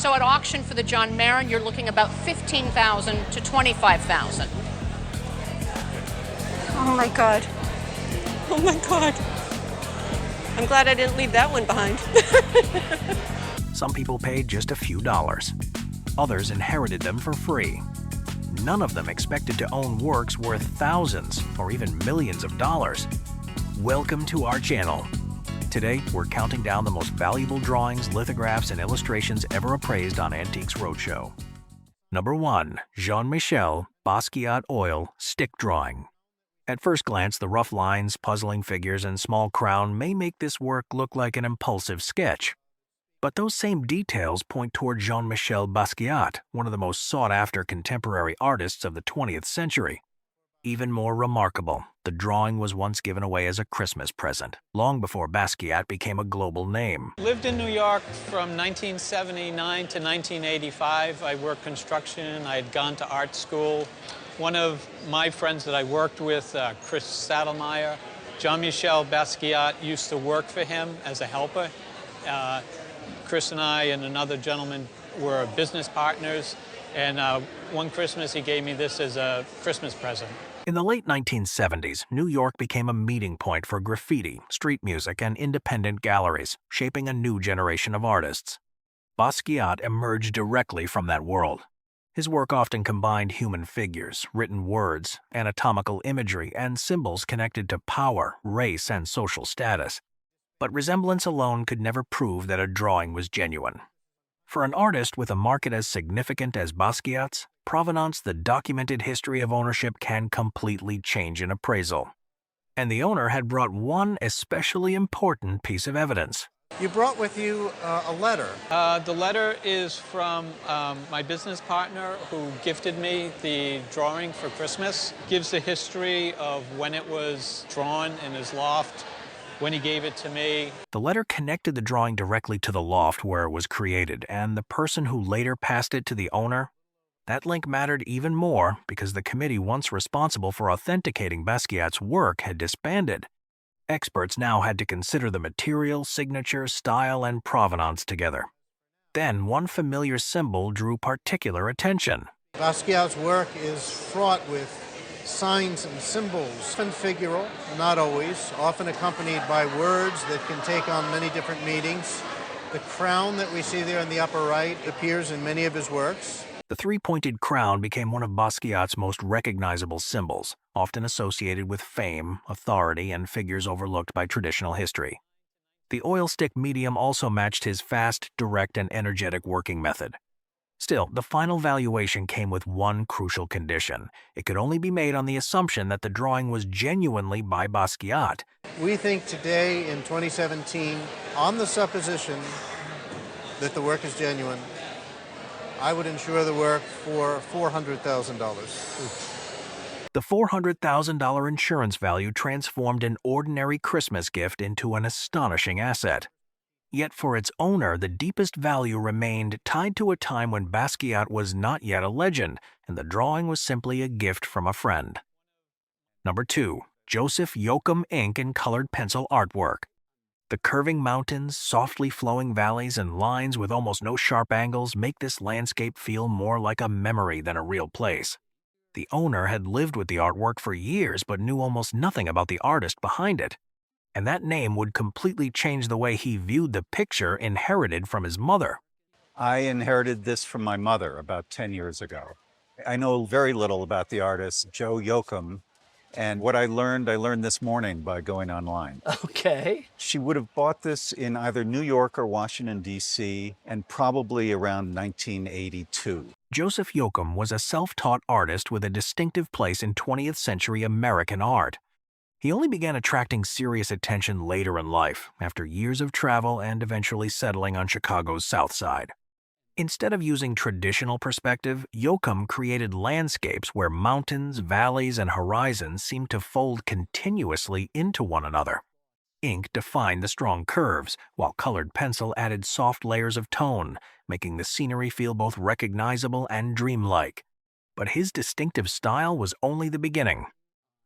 So at auction for the John Marin, you're looking about $15,000 to $25,000. Oh my God. Oh my God. I'm glad I didn't leave that one behind. Some people paid just a few dollars. Others inherited them for free. None of them expected to own works worth thousands or even millions of dollars. Welcome to our channel. Today, we're counting down the most valuable drawings, lithographs, and illustrations ever appraised on Antiques Roadshow. Number 1. JEAN-MICHEL Basquiat Oil Stick Drawing. At first glance, the rough lines, puzzling figures, and small crown may make this work look like an impulsive sketch. But those same details point toward Jean-Michel Basquiat, one of the most sought-after contemporary artists of the 20th century. Even more remarkable, the drawing was once given away as a Christmas present, long before Basquiat became a global name. Lived in New York from 1979 to 1985. I worked construction. I had gone to art school. One of my friends that I worked with, Chris Saddlemeyer, Jean-Michel Basquiat used to work for him as a helper. Chris and I and another gentleman were business partners, and one Christmas he gave me this as a Christmas present. In the late 1970s, New York became a meeting point for graffiti, street music, and independent galleries, shaping a new generation of artists. Basquiat emerged directly from that world. His work often combined human figures, written words, anatomical imagery, and symbols connected to power, race, and social status. But resemblance alone could never prove that a drawing was genuine. For an artist with a market as significant as Basquiat's, provenance, the documented history of ownership, can completely change an appraisal. And the owner had brought one especially important piece of evidence. You brought with you a letter. The letter is from my business partner who gifted me the drawing for Christmas. Gives the history of when it was drawn in his loft, when he gave it to me. The letter connected the drawing directly to the loft where it was created, and the person who later passed it to the owner. That link mattered even more because the committee once responsible for authenticating Basquiat's work had disbanded. Experts now had to consider the material, signature, style, and provenance together. Then one familiar symbol drew particular attention. Basquiat's work is fraught with signs and symbols, often figural, not always, often accompanied by words that can take on many different meanings. The crown that we see there in the upper right appears in many of his works. The three-pointed crown became one of Basquiat's most recognizable symbols, often associated with fame, authority, and figures overlooked by traditional history. The oil stick medium also matched his fast, direct, and energetic working method. Still, the final valuation came with one crucial condition. It could only be made on the assumption that the drawing was genuinely by Basquiat. We think today, in 2017, on the supposition that the work is genuine, I would insure the work for $400,000. The $400,000 insurance value transformed an ordinary Christmas gift into an astonishing asset. Yet for its owner, the deepest value remained tied to a time when Basquiat was not yet a legend, and the drawing was simply a gift from a friend. Number 2. Joseph YOAKUM ink and colored pencil artwork. The curving mountains, softly flowing valleys, and lines with almost no sharp angles make this landscape feel more like a memory than a real place. The owner had lived with the artwork for years but knew almost nothing about the artist behind it. And that name would completely change the way he viewed the picture inherited from his mother. I inherited this from my mother about 10 years ago. I know very little about the artist, Joe YOAKUM, and what I learned this morning by going online. Okay. She would have bought this in either New York or Washington, D.C., and probably around 1982. Joseph YOAKUM was a self-taught artist with a distinctive place in 20th century American art. He only began attracting serious attention later in life, after years of travel and eventually settling on Chicago's South Side. Instead of using traditional perspective, YOAKUM created landscapes where mountains, valleys, and horizons seemed to fold continuously into one another. Ink defined the strong curves, while colored pencil added soft layers of tone, making the scenery feel both recognizable and dreamlike. But his distinctive style was only the beginning.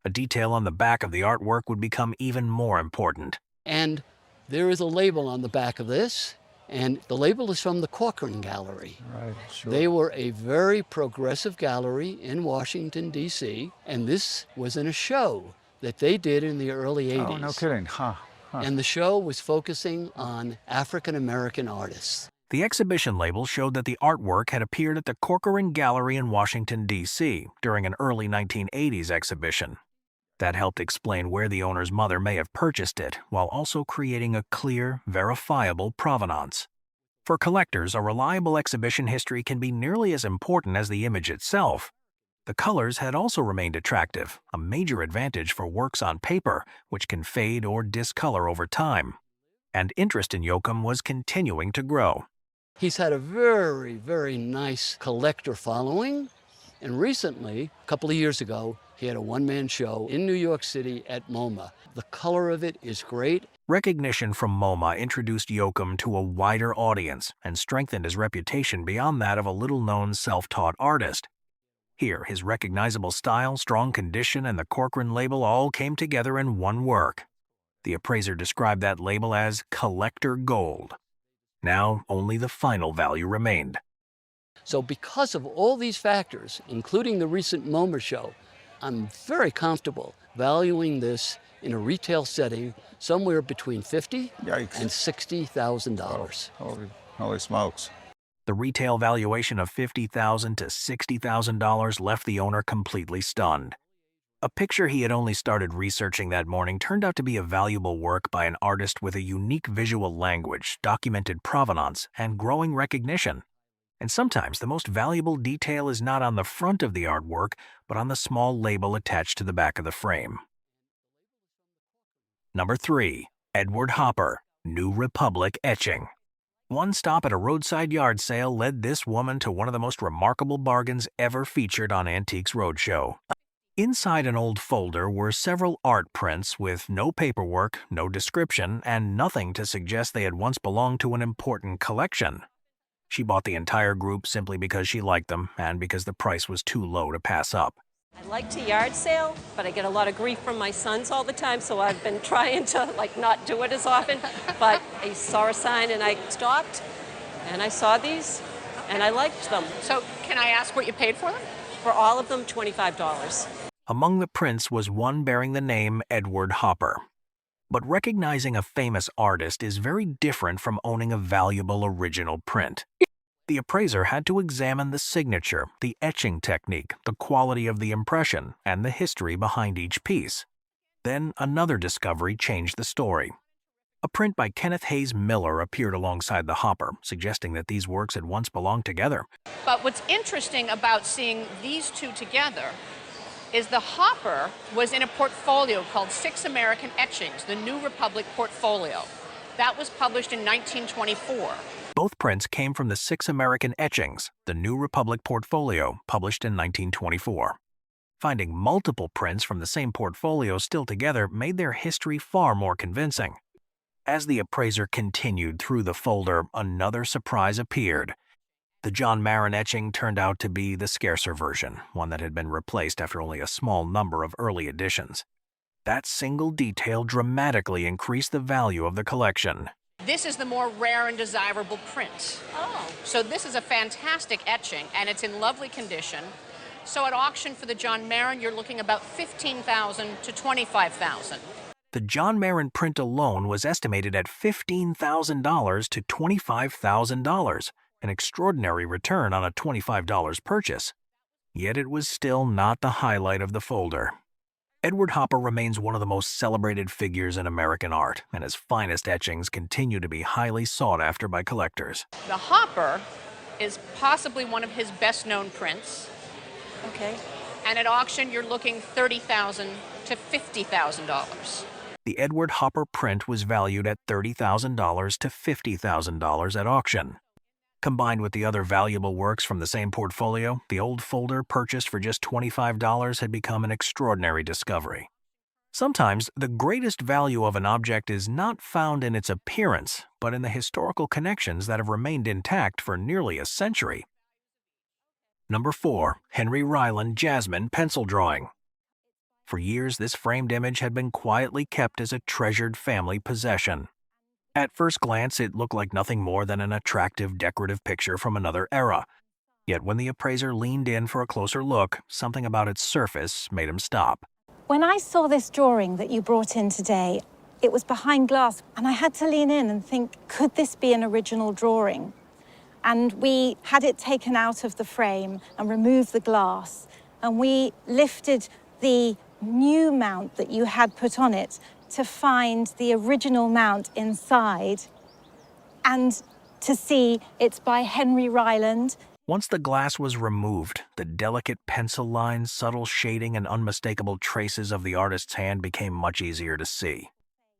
A detail on the back of the artwork would become even more important. And there is a label on the back of this. And the label is from the Corcoran Gallery. Right, sure. They were a very progressive gallery in Washington, D.C., and this was in a show that they did in the early 80s. Oh, no kidding, huh? And the show was focusing on African-American artists. The exhibition label showed that the artwork had appeared at the Corcoran Gallery in Washington, D.C. during an early 1980s exhibition. That helped explain where the owner's mother may have purchased it, while also creating a clear, verifiable provenance. For collectors, a reliable exhibition history can be nearly as important as the image itself. The colors had also remained attractive, a major advantage for works on paper, which can fade or discolor over time. And interest in YOAKUM was continuing to grow. He's had a very, very nice collector following, and recently, a couple of years ago, he had a one-man show in New York City at MoMA. The color of it is great. Recognition from MoMA introduced YOAKUM to a wider audience and strengthened his reputation beyond that of a little-known self-taught artist. Here, his recognizable style, strong condition, and the Corcoran label all came together in one work. The appraiser described that label as collector gold. Now, only the final value remained. So because of all these factors, including the recent MoMA show, I'm very comfortable valuing this in a retail setting somewhere between $50,000 and $60,000. Holy smokes. The retail valuation of $50,000 to $60,000 left the owner completely stunned. A picture he had only started researching that morning turned out to be a valuable work by an artist with a unique visual language, documented provenance, and growing recognition. And sometimes the most valuable detail is not on the front of the artwork, but on the small label attached to the back of the frame. Number 3. Edward Hopper, New Republic Etching. One stop at a roadside yard sale led this woman to one of the most remarkable bargains ever featured on Antiques Roadshow. Inside an old folder were several art prints with no paperwork, no description, and nothing to suggest they had once belonged to an important collection. She bought the entire group simply because she liked them and because the price was too low to pass up. I like to yard sale, but I get a lot of grief from my sons all the time, so I've been trying to not do it as often. But I saw a sign and I stopped, and I saw these, and I liked them. So can I ask what you paid for them? For all of them, $25. Among the prints was one bearing the name Edward Hopper. But recognizing a famous artist is very different from owning a valuable original print. The appraiser had to examine the signature, the etching technique, the quality of the impression, and the history behind each piece. Then another discovery changed the story. A print by Kenneth Hayes Miller appeared alongside the Hopper, suggesting that these works had once belonged together. But what's interesting about seeing these two together is the Hopper was in a portfolio called 6 American Etchings, the New Republic portfolio. That was published in 1924. Both prints came from the 6 American Etchings, the New Republic portfolio, published in 1924. Finding multiple prints from the same portfolio still together made their history far more convincing. As the appraiser continued through the folder, another surprise appeared. The John Marin etching turned out to be the scarcer version, one that had been replaced after only a small number of early editions. That single detail dramatically increased the value of the collection. This is the more rare and desirable print. Oh. So this is a fantastic etching, and it's in lovely condition. So at auction for the John Marin, you're looking about $15,000 to $25,000. The John Marin print alone was estimated at $15,000 to $25,000. An extraordinary return on a $25 purchase. Yet it was still not the highlight of the folder. Edward Hopper remains one of the most celebrated figures in American art, and his finest etchings continue to be highly sought after by collectors. The Hopper is possibly one of his best-known prints. Okay. And at auction, you're looking $30,000 to $50,000. The Edward Hopper print was valued at $30,000 to $50,000 at auction. Combined with the other valuable works from the same portfolio, the old folder purchased for just $25 had become an extraordinary discovery. Sometimes, the greatest value of an object is not found in its appearance, but in the historical connections that have remained intact for nearly a century. Number 4. Henry Ryland Jasmine Pencil Drawing. For years, this framed image had been quietly kept as a treasured family possession. At first glance, it looked like nothing more than an attractive decorative picture from another era. Yet when the appraiser leaned in for a closer look, something about its surface made him stop. When I saw this drawing that you brought in today, it was behind glass, and I had to lean in and think, could this be an original drawing? And we had it taken out of the frame and removed the glass, and we lifted the new mount that you had put on it to find the original mount inside and to see it's by Henry Ryland. Once the glass was removed, the delicate pencil lines, subtle shading, and unmistakable traces of the artist's hand became much easier to see.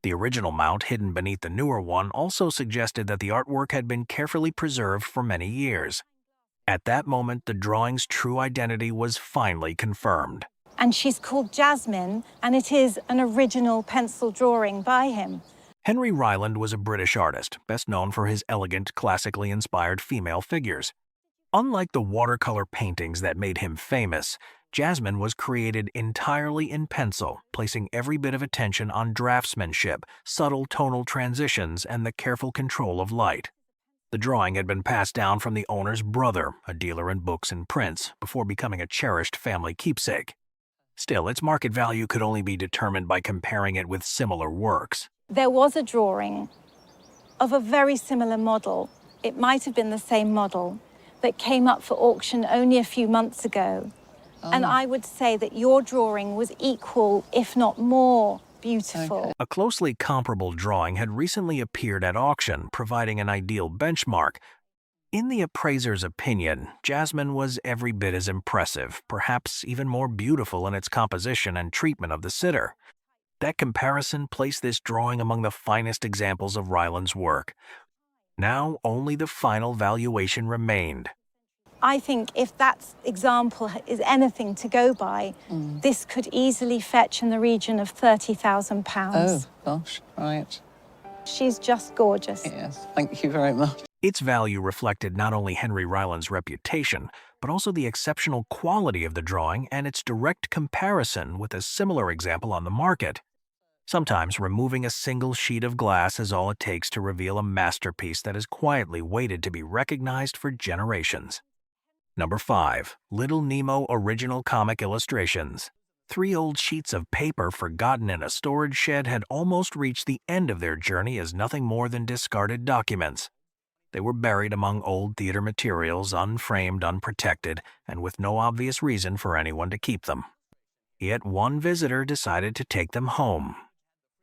The original mount, hidden beneath the newer one, also suggested that the artwork had been carefully preserved for many years. At that moment, the drawing's true identity was finally confirmed. And she's called Jasmine, and it is an original pencil drawing by him. Henry Ryland was a British artist, best known for his elegant, classically inspired female figures. Unlike the watercolor paintings that made him famous, Jasmine was created entirely in pencil, placing every bit of attention on draftsmanship, subtle tonal transitions, and the careful control of light. The drawing had been passed down from the owner's brother, a dealer in books and prints, before becoming a cherished family keepsake. Still, its market value could only be determined by comparing it with similar works. There was a drawing of a very similar model. It might have been the same model that came up for auction only a few months ago. And I would say that your drawing was equal, if not more, beautiful. Okay. A closely comparable drawing had recently appeared at auction, providing an ideal benchmark. In the appraiser's opinion, Jasmine was every bit as impressive, perhaps even more beautiful in its composition and treatment of the sitter. That comparison placed this drawing among the finest examples of Ryland's work. Now only the final valuation remained. I think if that example is anything to go by, this could easily fetch in the region of £30,000. Oh, gosh, right. She's just gorgeous. Yes, thank you very much. Its value reflected not only Henry Ryland's reputation, but also the exceptional quality of the drawing and its direct comparison with a similar example on the market. Sometimes removing a single sheet of glass is all it takes to reveal a masterpiece that has quietly waited to be recognized for generations. Number 5. Little Nemo Original Comic Illustrations. 3 old sheets of paper forgotten in a storage shed had almost reached the end of their journey as nothing more than discarded documents. They were buried among old theater materials, unframed, unprotected, and with no obvious reason for anyone to keep them. Yet one visitor decided to take them home.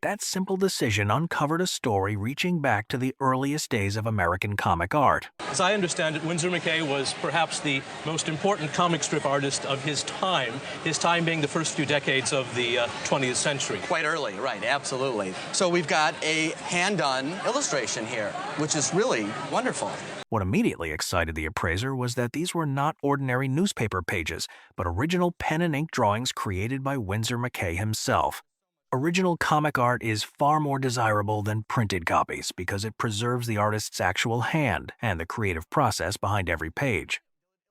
That simple decision uncovered a story reaching back to the earliest days of American comic art. As I understand it, Winsor McCay was perhaps the most important comic strip artist of his time being the first few decades of the 20th century. Quite early, right, absolutely. So we've got a hand-done illustration here, which is really wonderful. What immediately excited the appraiser was that these were not ordinary newspaper pages, but original pen and ink drawings created by Winsor McCay himself. Original comic art is far more desirable than printed copies because it preserves the artist's actual hand and the creative process behind every page.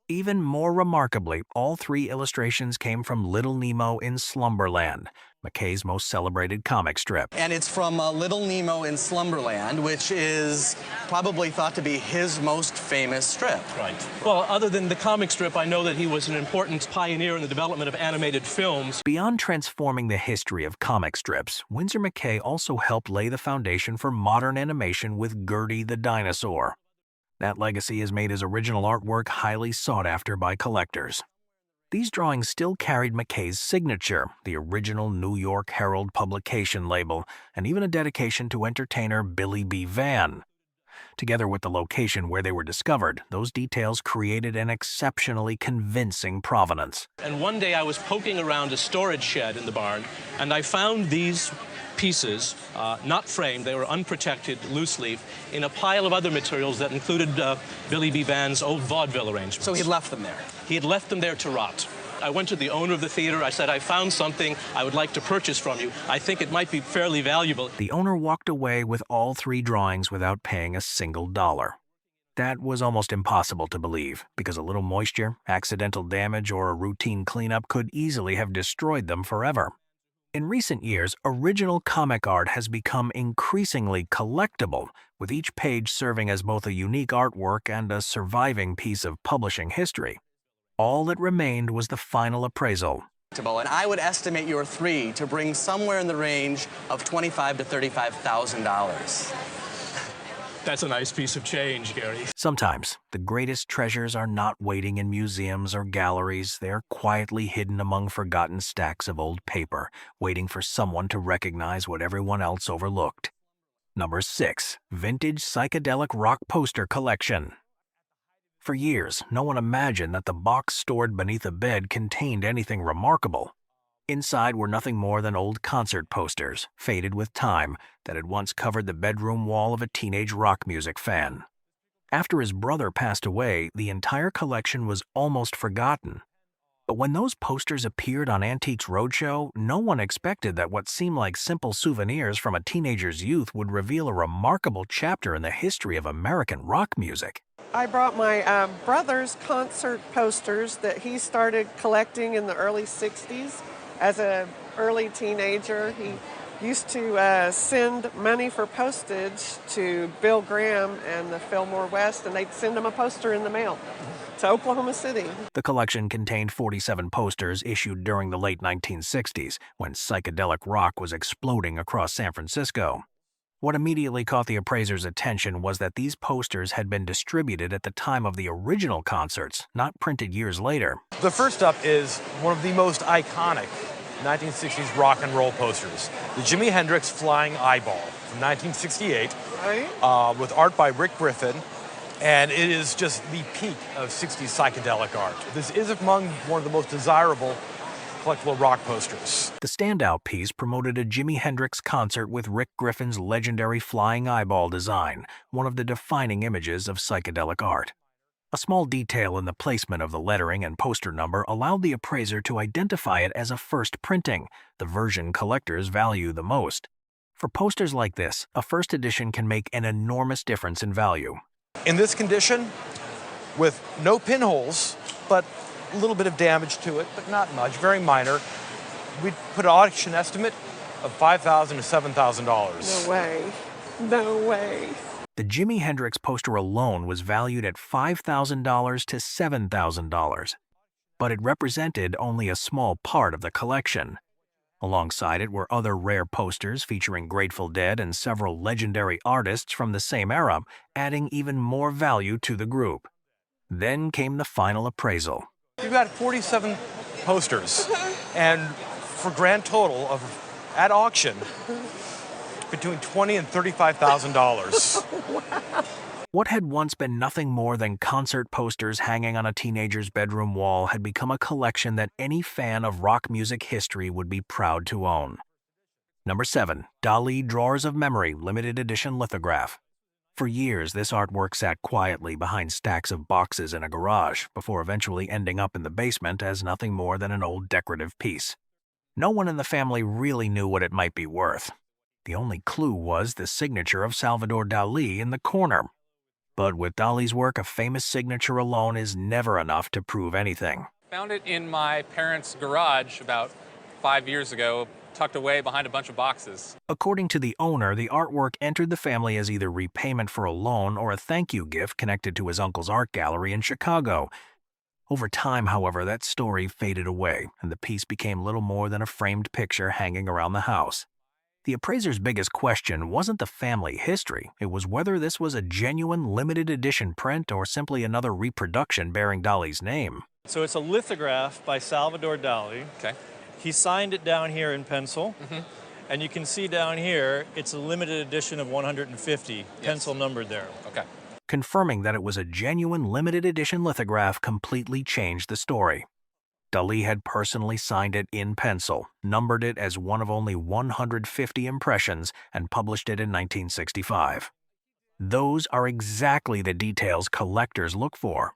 Even more remarkably, all 3 illustrations came from Little Nemo in Slumberland, McCay's most celebrated comic strip. And it's from Little Nemo in Slumberland, which is probably thought to be his most famous strip. Right. Well, other than the comic strip, I know that he was an important pioneer in the development of animated films. Beyond transforming the history of comic strips, Winsor McCay also helped lay the foundation for modern animation with Gertie the Dinosaur. That legacy has made his original artwork highly sought after by collectors. These drawings still carried McCay's signature, the original New York Herald publication label, and even a dedication to entertainer Billy B. Van. Together with the location where they were discovered, those details created an exceptionally convincing provenance. And one day I was poking around a storage shed in the barn, and I found these pieces, not framed, they were unprotected, loose leaf, in a pile of other materials that included Billy B. Van's old vaudeville arrangements. So he left them there? He had left them there to rot. I went to the owner of the theater. I said, I found something I would like to purchase from you. I think it might be fairly valuable. The owner walked away with all 3 drawings without paying a single dollar. That was almost impossible to believe, because a little moisture, accidental damage, or a routine cleanup could easily have destroyed them forever. In recent years, original comic art has become increasingly collectible, with each page serving as both a unique artwork and a surviving piece of publishing history. All that remained was the final appraisal. And I would estimate your 3 to bring somewhere in the range of $25,000 to $35,000. That's a nice piece of change, Gary. Sometimes, the greatest treasures are not waiting in museums or galleries. They are quietly hidden among forgotten stacks of old paper, waiting for someone to recognize what everyone else overlooked. Number 6. Vintage Psychedelic Rock Poster Collection. For years, no one imagined that the box stored beneath a bed contained anything remarkable. Inside were nothing more than old concert posters, faded with time, that had once covered the bedroom wall of a teenage rock music fan. After his brother passed away, the entire collection was almost forgotten. But when those posters appeared on Antiques Roadshow, no one expected that what seemed like simple souvenirs from a teenager's youth would reveal a remarkable chapter in the history of American rock music. I brought my brother's concert posters that he started collecting in the early 60s. As an early teenager, he used to send money for postage to Bill Graham and the Fillmore West, and they'd send him a poster in the mail to Oklahoma City. The collection contained 47 posters issued during the late 1960s, when psychedelic rock was exploding across San Francisco. What immediately caught the appraiser's attention was that these posters had been distributed at the time of the original concerts, not printed years later. The first up is one of the most iconic 1960s rock and roll posters, the Jimi Hendrix Flying Eyeball from 1968, with art by Rick Griffin, and it is just the peak of 60s psychedelic art. This is among one of the most desirable collectible rock posters. The standout piece promoted a Jimi Hendrix concert with Rick Griffin's legendary flying eyeball design, one of the defining images of psychedelic art. A small detail in the placement of the lettering and poster number allowed the appraiser to identify it as a first printing, the version collectors value the most. For posters like this, a first edition can make an enormous difference in value. In this condition, with no pinholes, but a little bit of damage to it, but not much, very minor, we'd put an auction estimate of $5,000 to $7,000. No way. No way. The Jimi Hendrix poster alone was valued at $5,000 to $7,000, but it represented only a small part of the collection. Alongside it were other rare posters featuring Grateful Dead and several legendary artists from the same era, adding even more value to the group. Then came the final appraisal. You've got 47 posters, and for grand total of, at auction, between $20,000 and $35,000. What had once been nothing more than concert posters hanging on a teenager's bedroom wall had become a collection that any fan of rock music history would be proud to own. Number 7. DALÍ Drawers of Memory Limited Edition Lithograph. For years, this artwork sat quietly behind stacks of boxes in a garage, before eventually ending up in the basement as nothing more than an old decorative piece. No one in the family really knew what it might be worth. The only clue was the signature of Salvador Dalí in the corner. But with Dalí's work, a famous signature alone is never enough to prove anything. Found it in my parents' garage about 5 years ago, tucked away behind a bunch of boxes. According to the owner, the artwork entered the family as either repayment for a loan or a thank you gift connected to his uncle's art gallery in Chicago. Over time, however, that story faded away, and the piece became little more than a framed picture hanging around the house. The appraiser's biggest question wasn't the family history, it was whether this was a genuine limited edition print or simply another reproduction bearing Dalí's name. So it's a lithograph by Salvador Dalí. Okay. He signed it down here in pencil, and you can see down here, it's a limited edition of 150, pencil numbered there. Okay. Confirming that it was a genuine limited edition lithograph completely changed the story. Dalí had personally signed it in pencil, numbered it as one of only 150 impressions, and published it in 1965. Those are exactly the details collectors look for.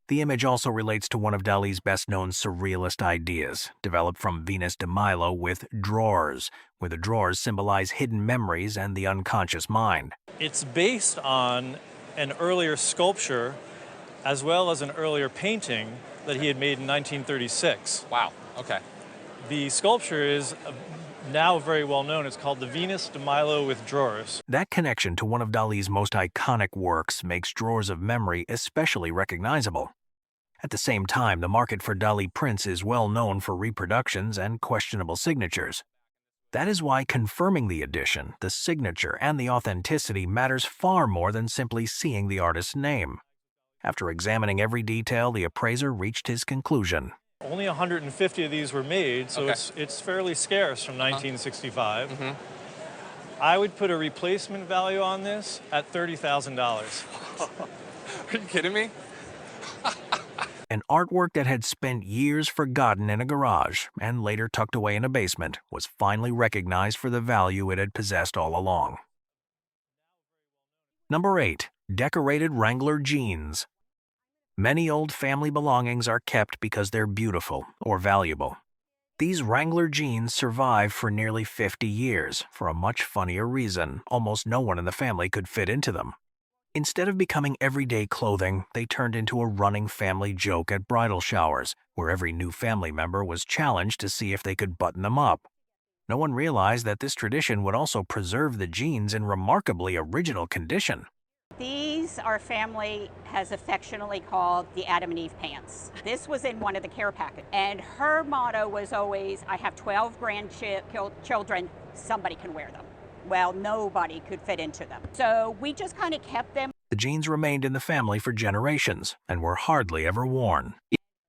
The image also relates to one of Dalí's best-known surrealist ideas, developed from Venus de Milo with drawers, where the drawers symbolize hidden memories and the unconscious mind. It's based on an earlier sculpture as well as an earlier painting that he had made in 1936. Wow, okay. The sculpture is now very well known. It's called the Venus de Milo with drawers. That connection to one of Dalí's most iconic works makes Drawers of Memory especially recognizable. At the same time, the market for Dalí prints is well known for reproductions and questionable signatures. That is why confirming the edition, the signature, and the authenticity matters far more than simply seeing the artist's name. After examining every detail, the appraiser reached his conclusion. Only 150 of these were made, so Okay. it's fairly scarce from 1965. Mm-hmm. I would put a replacement value on this at $30,000. Are you kidding me? An artwork that had spent years forgotten in a garage and later tucked away in a basement was finally recognized for the value it had possessed all along. Number 8. Decorated Wrangler Jeans. Many old family belongings are kept because they're beautiful or valuable. These Wrangler jeans survived for nearly 50 years for a much funnier reason. Almost no one in the family could fit into them. Instead of becoming everyday clothing, they turned into a running family joke at bridal showers, where every new family member was challenged to see if they could button them up. No one realized that this tradition would also preserve the jeans in remarkably original condition. These our family has affectionately called the Adam and Eve pants. This was in one of the care packets, and her motto was always, I have 12 grandchildren, somebody can wear them. Well, nobody could fit into them. So we just kind of kept them. The jeans remained in the family for generations and were hardly ever worn.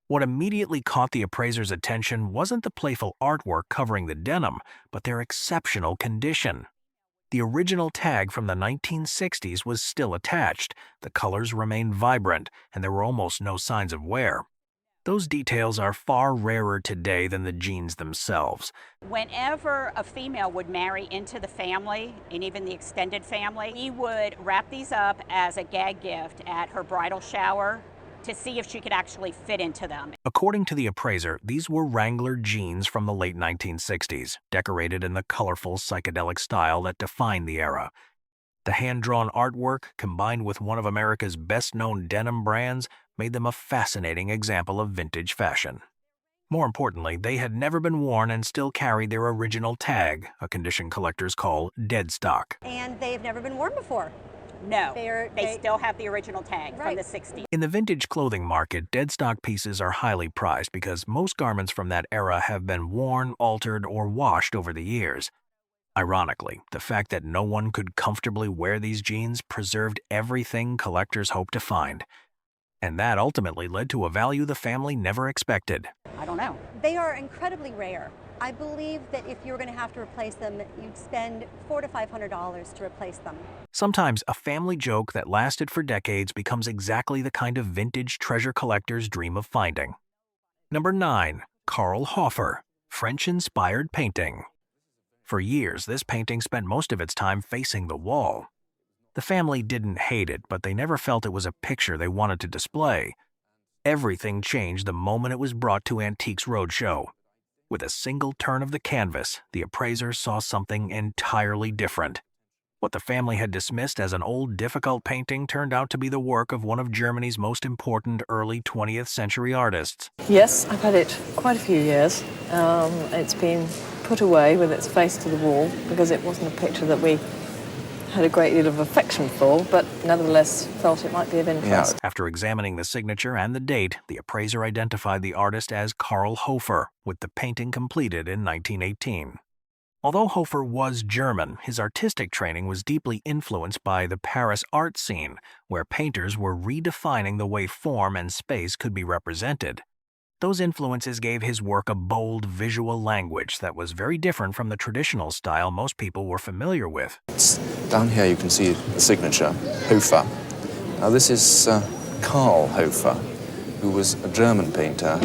What immediately caught the appraiser's attention wasn't the playful artwork covering the denim, but their exceptional condition. The original tag from the 1960s was still attached, the colors remained vibrant, and there were almost no signs of wear. Those details are far rarer today than the jeans themselves. Whenever a female would marry into the family, and even the extended family, we would wrap these up as a gag gift at her bridal shower to see if she could actually fit into them. According to the appraiser, these were Wrangler jeans from the late 1960s, decorated in the colorful psychedelic style that defined the era. The hand-drawn artwork, combined with one of America's best-known denim brands, made them a fascinating example of vintage fashion. More importantly, they had never been worn and still carried their original tag, a condition collectors call dead stock. And they've never been worn before. No, they still have the original tag from the 60s. In the vintage clothing market, dead stock pieces are highly prized because most garments from that era have been worn, altered, or washed over the years. Ironically, the fact that no one could comfortably wear these jeans preserved everything collectors hoped to find. And that ultimately led to a value the family never expected. I don't know. They are incredibly rare. I believe that if you were going to have to replace them, you'd spend $400 to $500 to replace them. Sometimes a family joke that lasted for decades becomes exactly the kind of vintage treasure collectors dream of finding. Number 9. KARL HOFER, French-inspired painting. For years, this painting spent most of its time facing the wall. The family didn't hate it, but they never felt it was a picture they wanted to display. Everything changed the moment it was brought to Antiques Roadshow. With a single turn of the canvas, the appraiser saw something entirely different. What the family had dismissed as an old, difficult painting turned out to be the work of one of Germany's most important early 20th century artists. Yes, I've had it quite a few years. It's been put away with its face to the wall because it wasn't a picture that we had a great deal of affection for, but nevertheless felt it might be of interest. After examining the signature and the date, the appraiser identified the artist as KARL HOFER, with the painting completed in 1918. Although Hofer was German, his artistic training was deeply influenced by the Paris art scene, where painters were redefining the way form and space could be represented. Those influences gave his work a bold visual language that was very different from the traditional style most people were familiar with. Down here you can see the signature, Hofer. Now this is Karl Hofer, who was a German painter,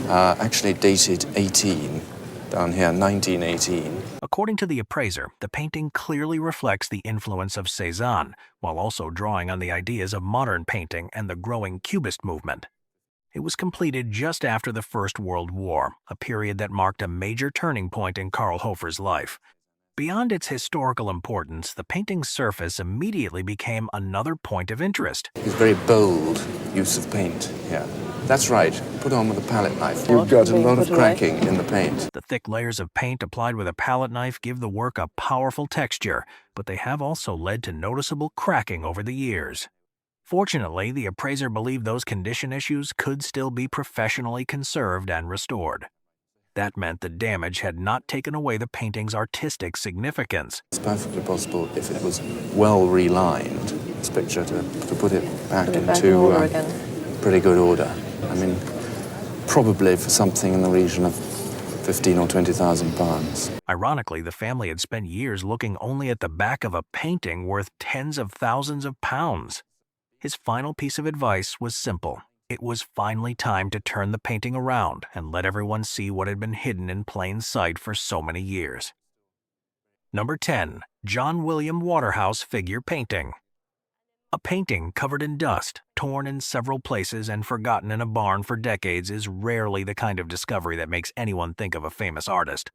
actually dated 18, down here 1918. According to the appraiser, the painting clearly reflects the influence of Cézanne, while also drawing on the ideas of modern painting and the growing Cubist movement. It was completed just after the First World War, a period that marked a major turning point in Karl Hofer's life. Beyond its historical importance, the painting's surface immediately became another point of interest. It's very bold use of paint here. That's right, put on with a palette knife. You've got a lot of cracking in the paint. The thick layers of paint applied with a palette knife give the work a powerful texture, but they have also led to noticeable cracking over the years. Fortunately, the appraiser believed those condition issues could still be professionally conserved and restored. That meant the damage had not taken away the painting's artistic significance. It's perfectly possible if it was well relined, this picture, to put it back into pretty good order. I mean, probably for something in the region of 15 or 20,000 pounds. Ironically, the family had spent years looking only at the back of a painting worth tens of thousands of pounds. His final piece of advice was simple. It was finally time to turn the painting around and let everyone see what had been hidden in plain sight for so many years. Number 10. John William Waterhouse Figure Painting. A painting covered in dust, torn in several places and forgotten in a barn for decades is rarely the kind of discovery that makes anyone think of a famous artist.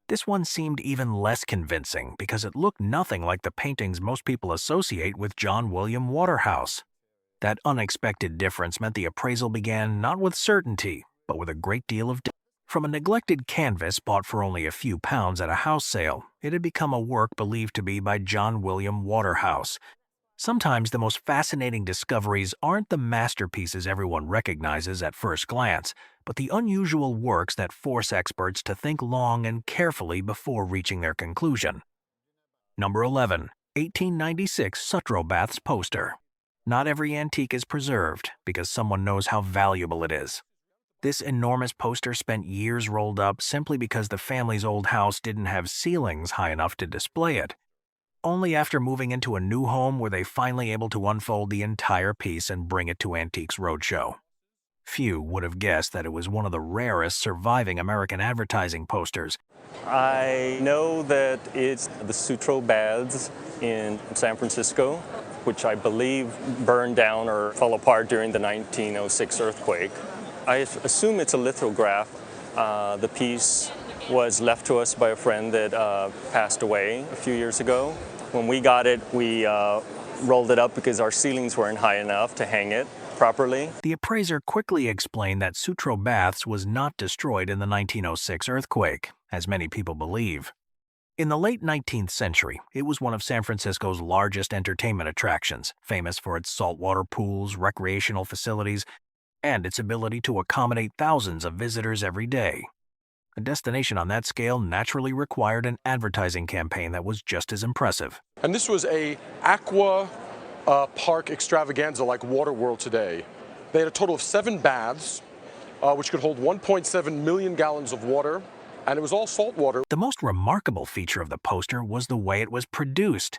This one seemed even less convincing because it looked nothing like the paintings most people associate with John William Waterhouse. That unexpected difference meant the appraisal began not with certainty, but with a great deal of doubt. From a neglected canvas bought for only a few pounds at a house sale, it had become a work believed to be by John William Waterhouse. Sometimes the most fascinating discoveries aren't the masterpieces everyone recognizes at first glance, but the unusual works that force experts to think long and carefully before reaching their conclusion. Number 11. 1896 Sutro Baths Poster. Not every antique is preserved because someone knows how valuable it is. This enormous poster spent years rolled up simply because the family's old house didn't have ceilings high enough to display it. Only after moving into a new home were they finally able to unfold the entire piece and bring it to Antiques Roadshow. Few would have guessed that it was one of the rarest surviving American advertising posters. I know that it's the Sutro Baths in San Francisco, which I believe burned down or fell apart during the 1906 earthquake. I assume it's a lithograph. The piece was left to us by a friend that passed away a few years ago. When we got it, we rolled it up because our ceilings weren't high enough to hang it properly. The appraiser quickly explained that Sutro Baths was not destroyed in the 1906 earthquake, as many people believe. In the late 19th century, it was one of San Francisco's largest entertainment attractions, famous for its saltwater pools, recreational facilities, and its ability to accommodate thousands of visitors every day. A destination on that scale naturally required an advertising campaign that was just as impressive. And this was a aqua park extravaganza like Waterworld today. They had a total of 7 baths, which could hold 1.7 million gallons of water. And it was all salt water. The most remarkable feature of the poster was the way it was produced.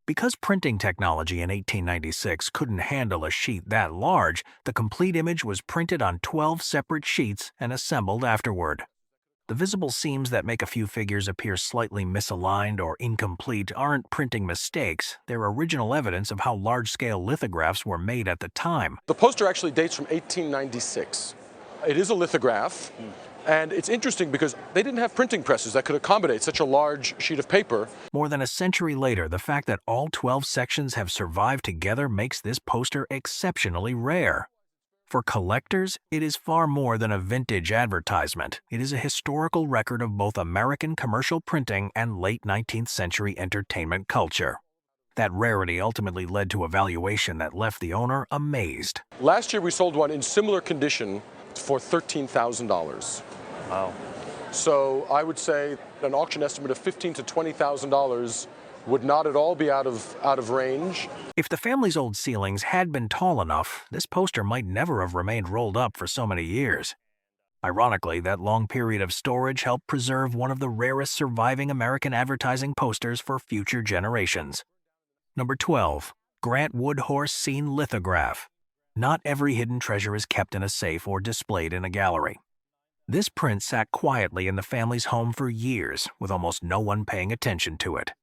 Because printing technology in 1896 couldn't handle a sheet that large, the complete image was printed on 12 separate sheets and assembled afterward. The visible seams that make a few figures appear slightly misaligned or incomplete aren't printing mistakes. They're original evidence of how large-scale lithographs were made at the time. The poster actually dates from 1896. It is a lithograph. And it's interesting because they didn't have printing presses that could accommodate such a large sheet of paper. More than a century later, the fact that all 12 sections have survived together makes this poster exceptionally rare. For collectors, it is far more than a vintage advertisement. It is a historical record of both American commercial printing and late 19th century entertainment culture. That rarity ultimately led to a valuation that left the owner amazed. Last year we sold one in similar condition for $13,000. Wow. So I would say an auction estimate of $15,000 to $20,000 would not at all be out of range. If the family's old ceilings had been tall enough, this poster might never have remained rolled up for so many years. Ironically, that long period of storage helped preserve one of the rarest surviving American advertising posters for future generations. Number 12. Grant Woodhorse Scene Lithograph. Not every hidden treasure is kept in a safe or displayed in a gallery. This print sat quietly in the family's home for years, with almost no one paying attention to it.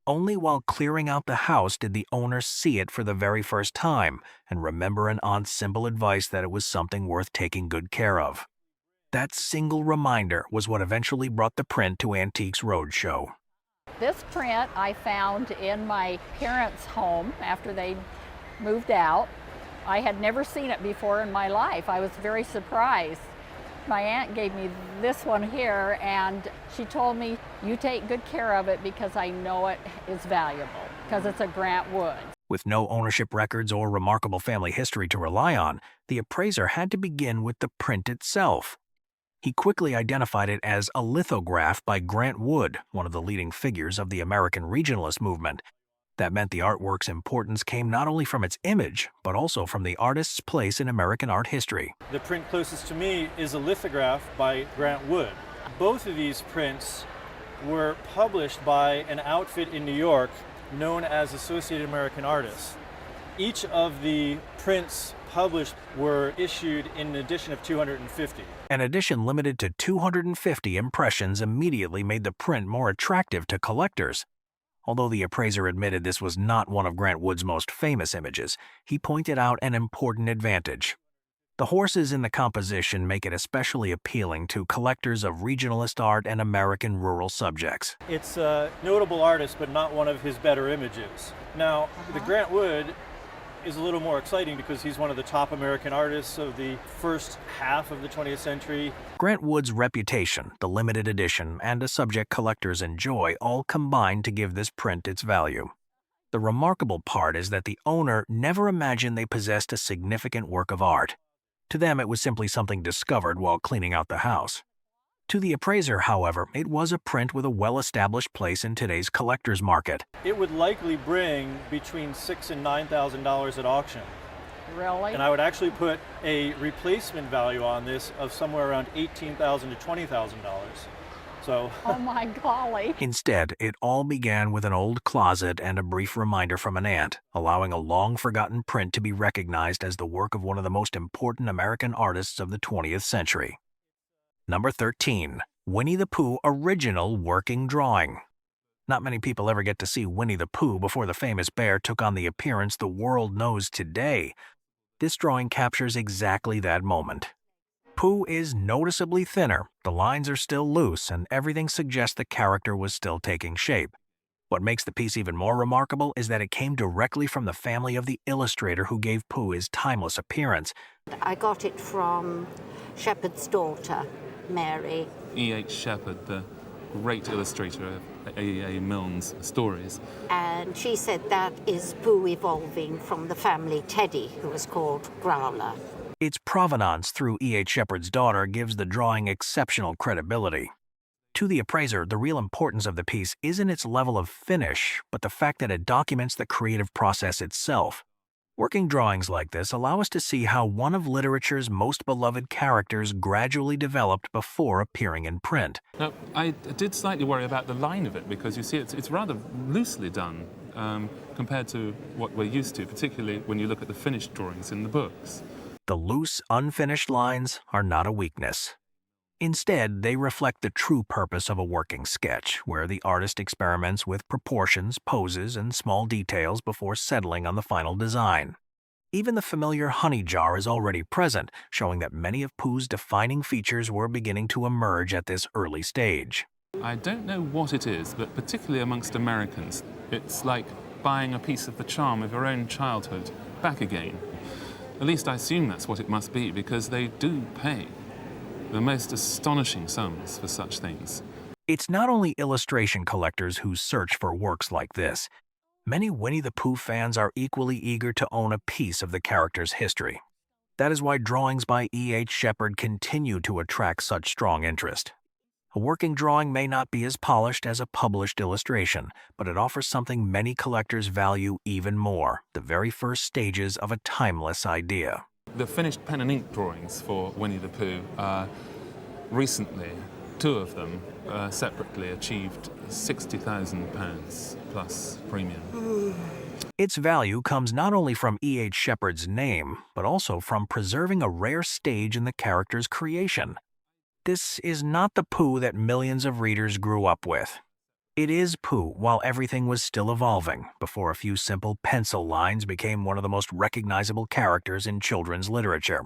Only while clearing out the house did the owner see it for the very first time and remember an aunt's simple advice that it was something worth taking good care of. That single reminder was what eventually brought the print to Antiques Roadshow. This print I found in my parents' home after they moved out. I had never seen it before in my life. I was very surprised. My aunt gave me this one here, and she told me, you take good care of it because I know it is valuable, because it's a Grant Wood. With no ownership records or remarkable family history to rely on, the appraiser had to begin with the print itself. He quickly identified it as a lithograph by Grant Wood, one of the leading figures of the American regionalist movement. That meant the artwork's importance came not only from its image, but also from the artist's place in American art history. The print closest to me is a lithograph by Grant Wood. Both of these prints were published by an outfit in New York known as Associated American Artists. Each of the prints published were issued in an edition of 250. An edition limited to 250 impressions immediately made the print more attractive to collectors. Although the appraiser admitted this was not one of Grant Wood's most famous images, he pointed out an important advantage. The horses in the composition make it especially appealing to collectors of regionalist art and American rural subjects. It's a notable artist, but not one of his better images. Now, the Grant Wood is a little more exciting because he's one of the top American artists of the first half of the 20th century. Grant Wood's reputation, the limited edition, and a subject collectors enjoy all combine to give this print its value. The remarkable part is that the owner never imagined they possessed a significant work of art. To them, it was simply something discovered while cleaning out the house. To the appraiser, however, it was a print with a well-established place in today's collector's market. It would likely bring between $6,000 and $9,000 at auction. Really? And I would actually put a replacement value on this of somewhere around $18,000 to $20,000. So. Oh my golly. Instead, it all began with an old closet and a brief reminder from an aunt, allowing a long-forgotten print to be recognized as the work of one of the most important American artists of the 20th century. Number 13. Winnie-the-Pooh Original Working Drawing. Not many people ever get to see Winnie-the-Pooh before the famous bear took on the appearance the world knows today. This drawing captures exactly that moment. Pooh is noticeably thinner, the lines are still loose, and everything suggests the character was still taking shape. What makes the piece even more remarkable is that it came directly from the family of the illustrator who gave Pooh his timeless appearance. I got it from Shepard's daughter, Mary. E.H. Shepard, the great illustrator of A.A. Milne's stories. And she said that is Pooh evolving from the family Teddy, who was called Growler. Its provenance through E.H. Shepard's daughter gives the drawing exceptional credibility. To the appraiser, the real importance of the piece isn't its level of finish, but the fact that it documents the creative process itself. Working drawings like this allow us to see how one of literature's most beloved characters gradually developed before appearing in print. Now, I did slightly worry about the line of it because you see it's rather loosely done compared to what we're used to, particularly when you look at the finished drawings in the books. The loose, unfinished lines are not a weakness. Instead, they reflect the true purpose of a working sketch, where the artist experiments with proportions, poses, and small details before settling on the final design. Even the familiar honey jar is already present, showing that many of Pooh's defining features were beginning to emerge at this early stage. I don't know what it is, but particularly amongst Americans, it's like buying a piece of the charm of your own childhood back again. At least I assume that's what it must be, because they do pay the most astonishing sums for such things. It's not only illustration collectors who search for works like this. Many Winnie-the-Pooh fans are equally eager to own a piece of the character's history. That is why drawings by E.H. Shepard continue to attract such strong interest. A working drawing may not be as polished as a published illustration, but it offers something many collectors value even more, the very first stages of a timeless idea. The finished pen and ink drawings for Winnie-the-Pooh recently, two of them separately achieved £60,000 plus premium. Its value comes not only from E.H. Shepard's name, but also from preserving a rare stage in the character's creation. This is not the Pooh that millions of readers grew up with. It is Pooh while everything was still evolving, before a few simple pencil lines became one of the most recognizable characters in children's literature.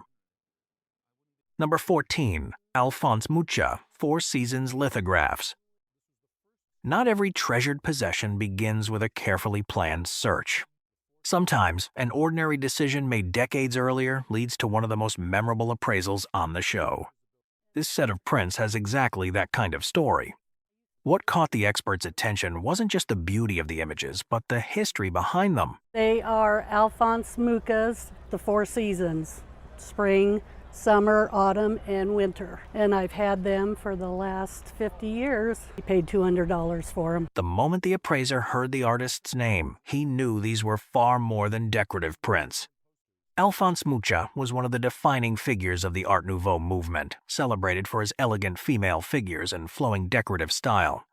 Number 14. Alphonse MUCHA, Four Seasons Lithographs. Not every treasured possession begins with a carefully planned search. Sometimes, an ordinary decision made decades earlier leads to one of the most memorable appraisals on the show. This set of prints has exactly that kind of story. What caught the experts' attention wasn't just the beauty of the images, but the history behind them. They are ALPHONSE muchas, the 4 seasons: spring, summer, autumn, and winter. And I've had them for the last 50 years. I paid $200 for them. The moment the appraiser heard the artist's name, he knew these were far more than decorative prints. Alphonse Mucha was one of the defining figures of the Art Nouveau movement, celebrated for his elegant female figures and flowing decorative style.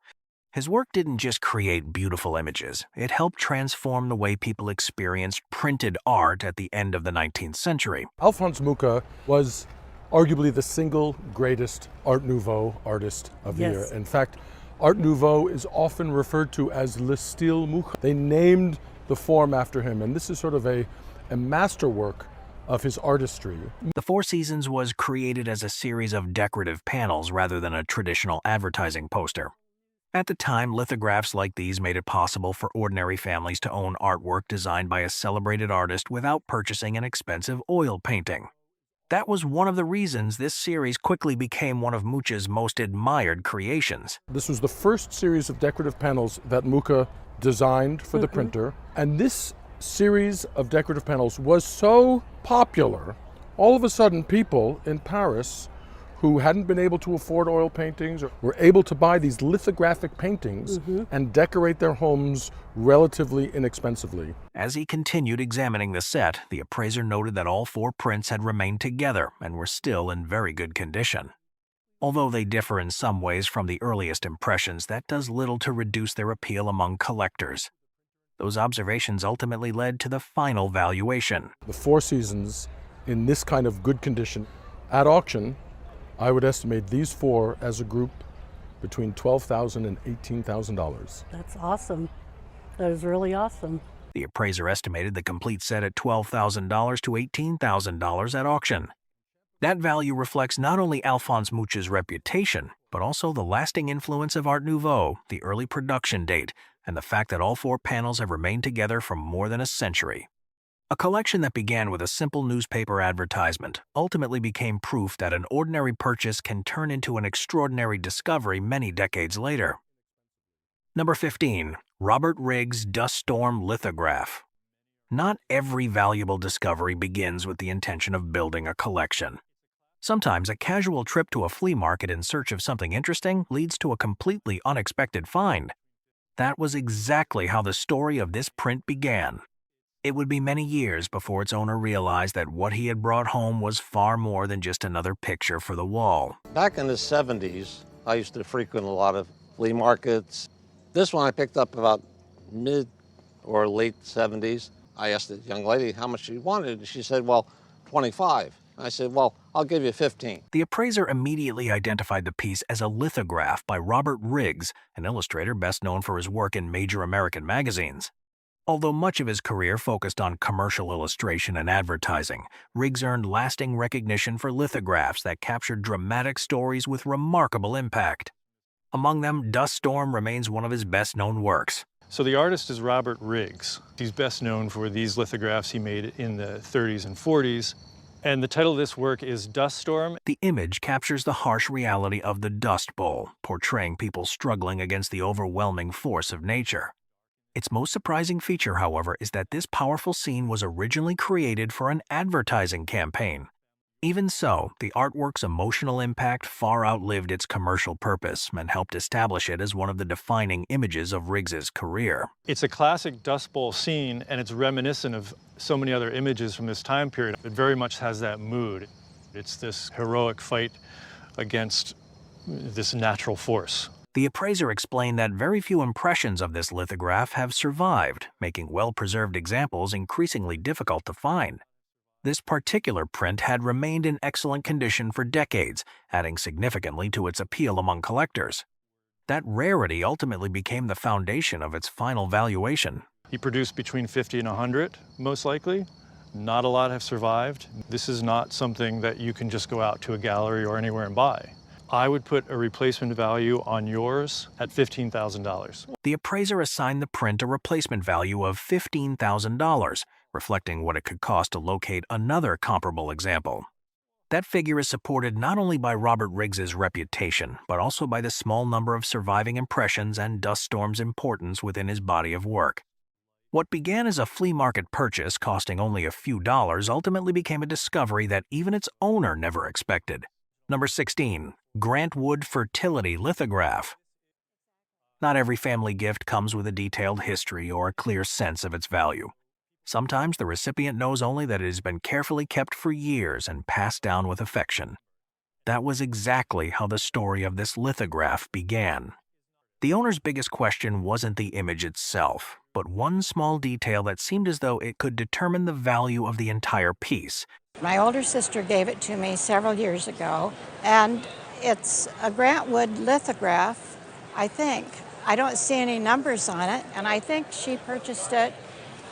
His work didn't just create beautiful images, it helped transform the way people experienced printed art at the end of the 19th century. Alphonse Mucha was arguably the single greatest Art Nouveau artist of the era. In fact, Art Nouveau is often referred to as Le Style Mucha. They named the form after him, and this is sort of a masterwork of his artistry. The Four Seasons was created as a series of decorative panels rather than a traditional advertising poster. At the time, lithographs like these made it possible for ordinary families to own artwork designed by a celebrated artist without purchasing an expensive oil painting. That was one of the reasons this series quickly became one of Mucha's most admired creations. This was the first series of decorative panels that Mucha designed for the printer, and this series of decorative panels was so popular, all of a sudden people in Paris who hadn't been able to afford oil paintings were able to buy these lithographic paintings and decorate their homes relatively inexpensively. As he continued examining the set, the appraiser noted that all 4 prints had remained together and were still in very good condition. Although they differ in some ways from the earliest impressions, that does little to reduce their appeal among collectors. Those observations ultimately led to the final valuation. The Four Seasons in this kind of good condition. At auction, I would estimate these 4 as a group between $12,000 and $18,000. That's awesome. That is really awesome. The appraiser estimated the complete set at $12,000 to $18,000 at auction. That value reflects not only Alphonse Mucha's reputation, but also the lasting influence of Art Nouveau, the early production date, and the fact that all 4 panels have remained together for more than a century. A collection that began with a simple newspaper advertisement ultimately became proof that an ordinary purchase can turn into an extraordinary discovery many decades later. Number 15. Robert Riggs' Dust Storm Lithograph. Not every valuable discovery begins with the intention of building a collection. Sometimes a casual trip to a flea market in search of something interesting leads to a completely unexpected find. That was exactly how the story of this print began. It would be many years before its owner realized that what he had brought home was far more than just another picture for the wall. Back in the 70s, I used to frequent a lot of flea markets. This one I picked up about mid or late 70s. I asked the young lady how much she wanted, and she said, well, 25. I said, well, I'll give you 15. The appraiser immediately identified the piece as a lithograph by Robert Riggs, an illustrator best known for his work in major American magazines. Although much of his career focused on commercial illustration and advertising, Riggs earned lasting recognition for lithographs that captured dramatic stories with remarkable impact. Among them, Dust Storm remains one of his best-known works. So the artist is Robert Riggs. He's best known for these lithographs he made in the 30s and 40s. And the title of this work is Dust Storm. The image captures the harsh reality of the Dust Bowl, portraying people struggling against the overwhelming force of nature. Its most surprising feature, however, is that this powerful scene was originally created for an advertising campaign. Even so, the artwork's emotional impact far outlived its commercial purpose and helped establish it as one of the defining images of Riggs's career. It's a classic Dust Bowl scene, and it's reminiscent of so many other images from this time period. It very much has that mood. It's this heroic fight against this natural force. The appraiser explained that very few impressions of this lithograph have survived, making well-preserved examples increasingly difficult to find. This particular print had remained in excellent condition for decades, adding significantly to its appeal among collectors. That rarity ultimately became the foundation of its final valuation. He produced between 50 and 100, most likely. Not a lot have survived. This is not something that you can just go out to a gallery or anywhere and buy. I would put a replacement value on yours at $15,000. The appraiser assigned the print a replacement value of $15,000, reflecting what it could cost to locate another comparable example. That figure is supported not only by Robert Riggs's reputation, but also by the small number of surviving impressions and dust storm's importance within his body of work. What began as a flea market purchase costing only a few dollars ultimately became a discovery that even its owner never expected. Number 16. Grant Wood Fertility Lithograph. Not every family gift comes with a detailed history or a clear sense of its value. Sometimes the recipient knows only that it has been carefully kept for years and passed down with affection. That was exactly how the story of this lithograph began. The owner's biggest question wasn't the image itself, but one small detail that seemed as though it could determine the value of the entire piece. My older sister gave it to me several years ago, and it's a Grant Wood lithograph, I think. I don't see any numbers on it, and I think she purchased it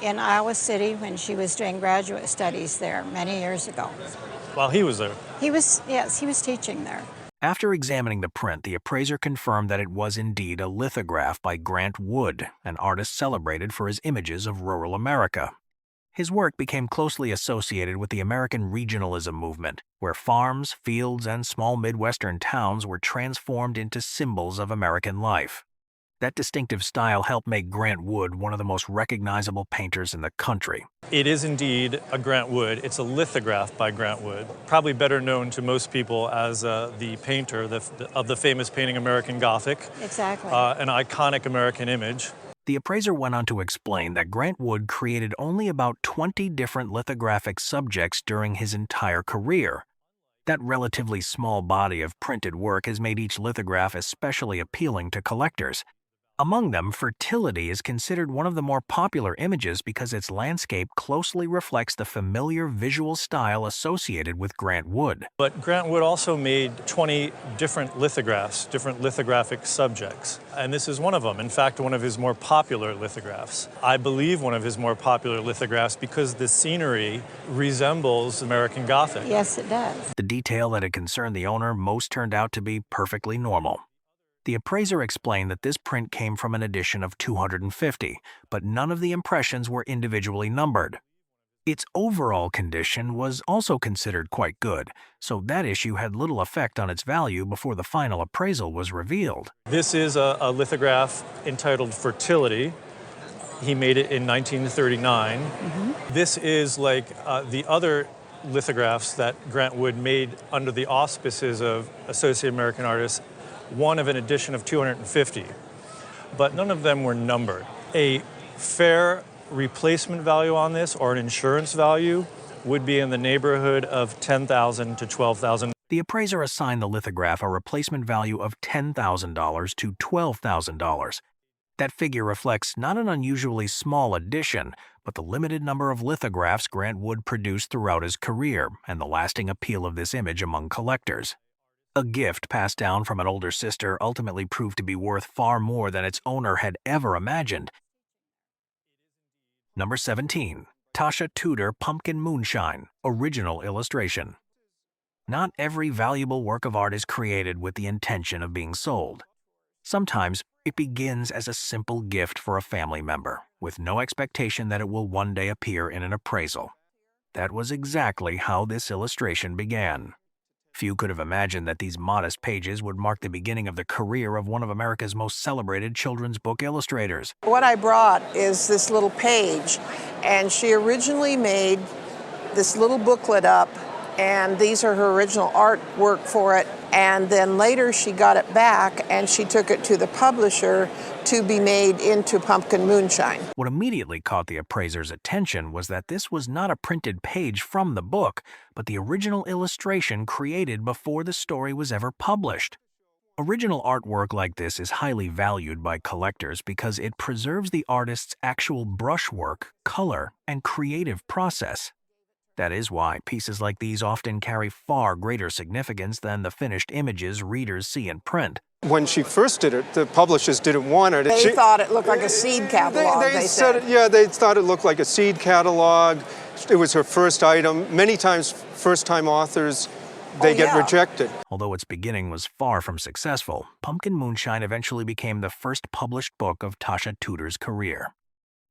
in Iowa City when she was doing graduate studies there many years ago. While he was there? Yes, he was teaching there. After examining the print, the appraiser confirmed that it was indeed a lithograph by Grant Wood, an artist celebrated for his images of rural America. His work became closely associated with the American regionalism movement, where farms, fields, and small Midwestern towns were transformed into symbols of American life. That distinctive style helped make Grant Wood one of the most recognizable painters in the country. It is indeed a Grant Wood. It's a lithograph by Grant Wood, probably better known to most people as the painter of the famous painting American Gothic. Exactly. An iconic American image. The appraiser went on to explain that Grant Wood created only about 20 different lithographic subjects during his entire career. That relatively small body of printed work has made each lithograph especially appealing to collectors. Among them, fertility is considered one of the more popular images because its landscape closely reflects the familiar visual style associated with Grant Wood. But Grant Wood also made 20 different lithographs, different lithographic subjects, and this is one of them. In fact, one of his more popular lithographs. I believe one of his more popular lithographs because the scenery resembles American Gothic. Yes, it does. The detail that had concerned the owner most turned out to be perfectly normal. The appraiser explained that this print came from an edition of 250, but none of the impressions were individually numbered. Its overall condition was also considered quite good, so that issue had little effect on its value before the final appraisal was revealed. This is a lithograph entitled Fertility. He made it in 1939. Mm-hmm. This is like the other lithographs that Grant Wood made under the auspices of Associated American Artists, one of an edition of 250, but none of them were numbered. A fair replacement value on this, or an insurance value, would be in the neighborhood of $10,000 to $12,000. The appraiser assigned the lithograph a replacement value of $10,000 to $12,000. That figure reflects not an unusually small addition, but the limited number of lithographs Grant Wood produced throughout his career and the lasting appeal of this image among collectors. A gift passed down from an older sister ultimately proved to be worth far more than its owner had ever imagined. Number 17. TASHA Tudor Pumpkin Moonshine, Original Illustration. Not every valuable work of art is created with the intention of being sold. Sometimes it begins as a simple gift for a family member, with no expectation that it will one day appear in an appraisal. That was exactly how this illustration began. Few could have imagined that these modest pages would mark the beginning of the career of one of America's most celebrated children's book illustrators. What I brought is this little page, and she originally made this little booklet up, and these are her original artwork for it, and then later she got it back and she took it to the publisher to be made into pumpkin moonshine. What immediately caught the appraiser's attention was that this was not a printed page from the book, but the original illustration created before the story was ever published. Original artwork like this is highly valued by collectors because it preserves the artist's actual brushwork, color, and creative process. That is why pieces like these often carry far greater significance than the finished images readers see in print. When she first did it, the publishers didn't want her. They thought it looked like a seed catalog, they said. Yeah, they thought it looked like a seed catalog. It was her first item. Many times, first-time authors they get rejected. Although its beginning was far from successful, Pumpkin Moonshine eventually became the first published book of Tasha Tudor's career.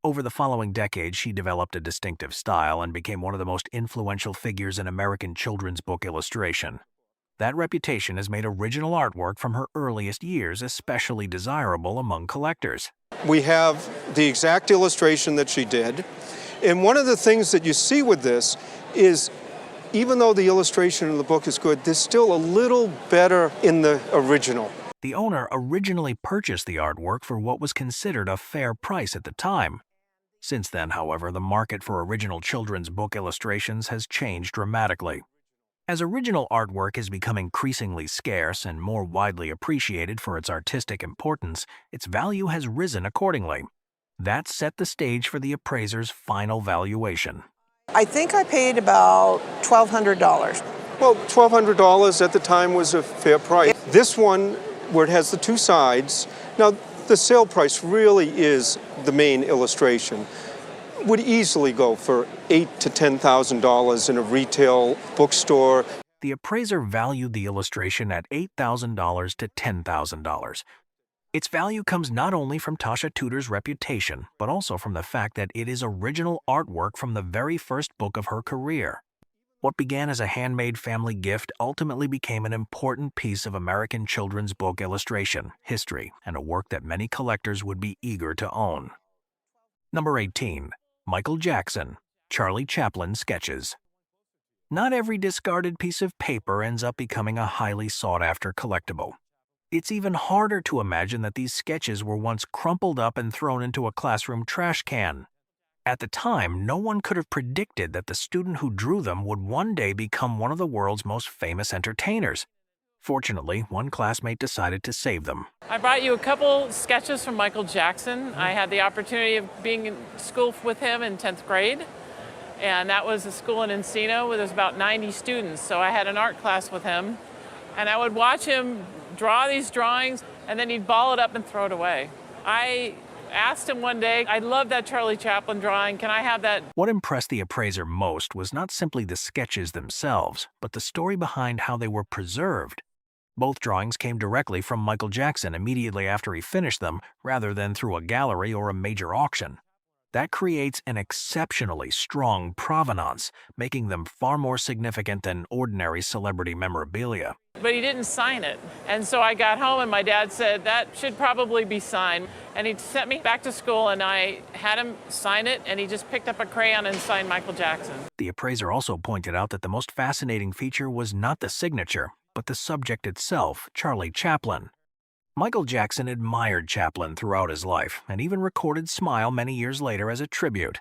Over the following decades, she developed a distinctive style and became one of the most influential figures in American children's book illustration. That reputation has made original artwork from her earliest years especially desirable among collectors. We have the exact illustration that she did. And one of the things that you see with this is, even though the illustration in the book is good, there's still a little better in the original. The owner originally purchased the artwork for what was considered a fair price at the time. Since then, however, the market for original children's book illustrations has changed dramatically. As original artwork has become increasingly scarce and more widely appreciated for its artistic importance, its value has risen accordingly. That set the stage for the appraiser's final valuation. I think I paid about $1,200. Well, $1,200 at the time was a fair price. This one, where it has the two sides, now the sale price really is the main illustration, would easily go for $8,000 to $10,000 in a retail bookstore. The appraiser valued the illustration at $8,000 to $10,000. Its value comes not only from Tasha Tudor's reputation, but also from the fact that it is original artwork from the very first book of her career. What began as a handmade family gift ultimately became an important piece of American children's book illustration, history, and a work that many collectors would be eager to own. Number 18. Michael Jackson, Charlie Chaplin Sketches. Not every discarded piece of paper ends up becoming a highly sought-after collectible. It's even harder to imagine that these sketches were once crumpled up and thrown into a classroom trash can. At the time, no one could have predicted that the student who drew them would one day become one of the world's most famous entertainers. Fortunately, one classmate decided to save them. I brought you a couple sketches from Michael Jackson. I had the opportunity of being in school with him in 10th grade, and that was a school in Encino where there's about 90 students, so I had an art class with him, and I would watch him draw these drawings, and then he'd ball it up and throw it away. I asked him one day, I love that Charlie Chaplin drawing, can I have that? What impressed the appraiser most was not simply the sketches themselves, but the story behind how they were preserved. Both drawings came directly from Michael Jackson immediately after he finished them, rather than through a gallery or a major auction. That creates an exceptionally strong provenance, making them far more significant than ordinary celebrity memorabilia. But he didn't sign it. And so I got home and my dad said, that should probably be signed. And he sent me back to school and I had him sign it, and he just picked up a crayon and signed Michael Jackson. The appraiser also pointed out that the most fascinating feature was not the signature, but the subject itself, Charlie Chaplin. Michael Jackson admired Chaplin throughout his life and even recorded Smile many years later as a tribute.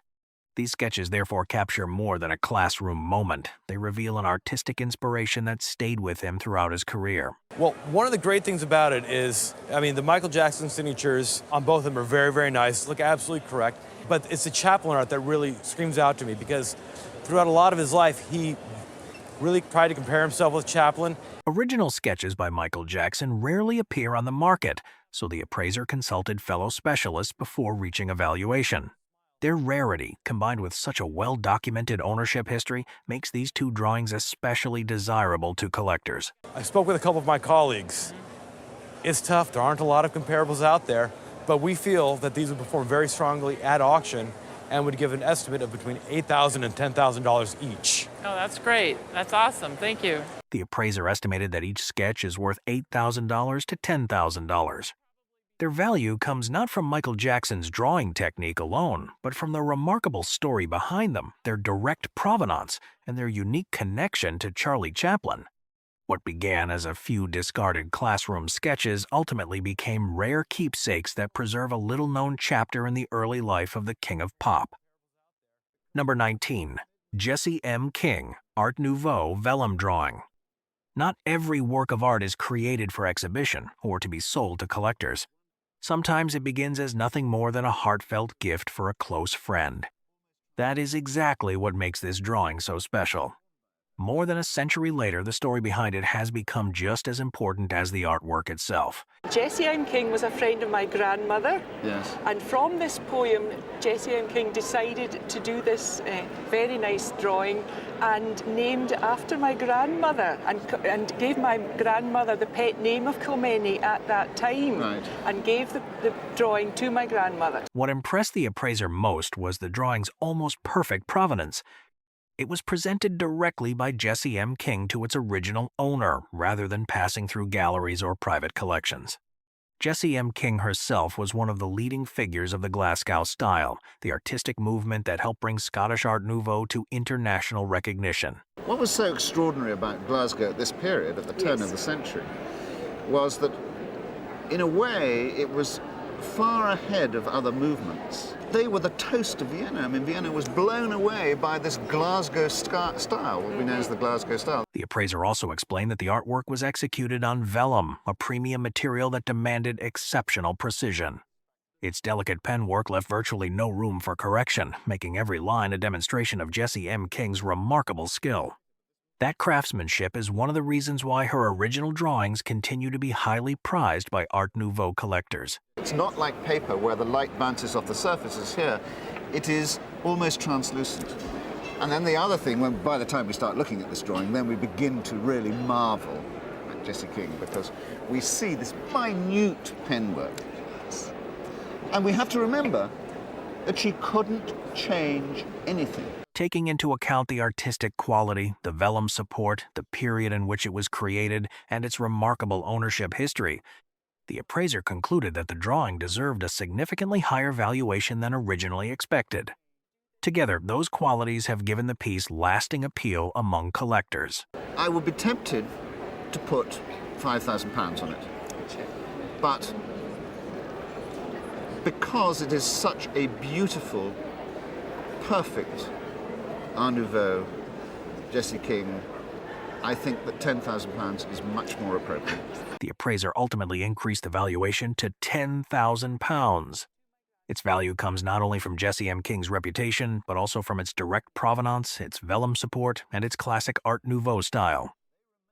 These sketches therefore capture more than a classroom moment. They reveal an artistic inspiration that stayed with him throughout his career. Well, one of the great things about it is, the Michael Jackson signatures on both of them are very, very nice, look absolutely correct. But it's the Chaplin art that really screams out to me, because throughout a lot of his life, he really tried to compare himself with Chaplin. Original sketches by Michael Jackson rarely appear on the market, so the appraiser consulted fellow specialists before reaching a valuation. Their rarity, combined with such a well-documented ownership history, makes these two drawings especially desirable to collectors. I spoke with a couple of my colleagues. It's tough, there aren't a lot of comparables out there, but we feel that these would perform very strongly at auction and would give an estimate of between $8,000 and $10,000 each. Oh, that's great. That's awesome. Thank you. The appraiser estimated that each sketch is worth $8,000 to $10,000. Their value comes not from Michael Jackson's drawing technique alone, but from the remarkable story behind them, their direct provenance, and their unique connection to Charlie Chaplin. What began as a few discarded classroom sketches ultimately became rare keepsakes that preserve a little-known chapter in the early life of the King of Pop. Number 19. Jessie M. King, Art Nouveau Vellum Drawing. Not every work of art is created for exhibition or to be sold to collectors. Sometimes it begins as nothing more than a heartfelt gift for a close friend. That is exactly what makes this drawing so special. More than a century later, the story behind it has become just as important as the artwork itself. Jessie M. King was a friend of my grandmother. Yes. And from this poem, Jessie M. King decided to do this very nice drawing and named it after my grandmother and gave my grandmother the pet name of Kilmeny at that time. Right. And gave the drawing to my grandmother. What impressed the appraiser most was the drawing's almost perfect provenance. It was presented directly by Jessie M. King to its original owner, rather than passing through galleries or private collections. Jessie M. King herself was one of the leading figures of the Glasgow style, the artistic movement that helped bring Scottish Art Nouveau to international recognition. What was so extraordinary about Glasgow at this period, at the turn of the century, was that, in a way, it was far ahead of other movements. They were the toast of Vienna. I mean, Vienna was blown away by this Glasgow style, what we know as the Glasgow style. The appraiser also explained that the artwork was executed on vellum, a premium material that demanded exceptional precision. Its delicate penwork left virtually no room for correction, making every line a demonstration of Jessie M. King's remarkable skill. That craftsmanship is one of the reasons why her original drawings continue to be highly prized by Art Nouveau collectors. It's not like paper where the light bounces off the surfaces here. It is almost translucent. And then the other thing, by the time we start looking at this drawing, then we begin to really marvel at Jessie King, because we see this minute penwork. And we have to remember that she couldn't change anything. Taking into account the artistic quality, the vellum support, the period in which it was created, and its remarkable ownership history, the appraiser concluded that the drawing deserved a significantly higher valuation than originally expected. Together, those qualities have given the piece lasting appeal among collectors. I would be tempted to put £5,000 on it. But because it is such a beautiful, perfect Art Nouveau, Jessie King, I think that £10,000 is much more appropriate. The appraiser ultimately increased the valuation to £10,000. Its value comes not only from Jessie M. King's reputation, but also from its direct provenance, its vellum support, and its classic Art Nouveau style.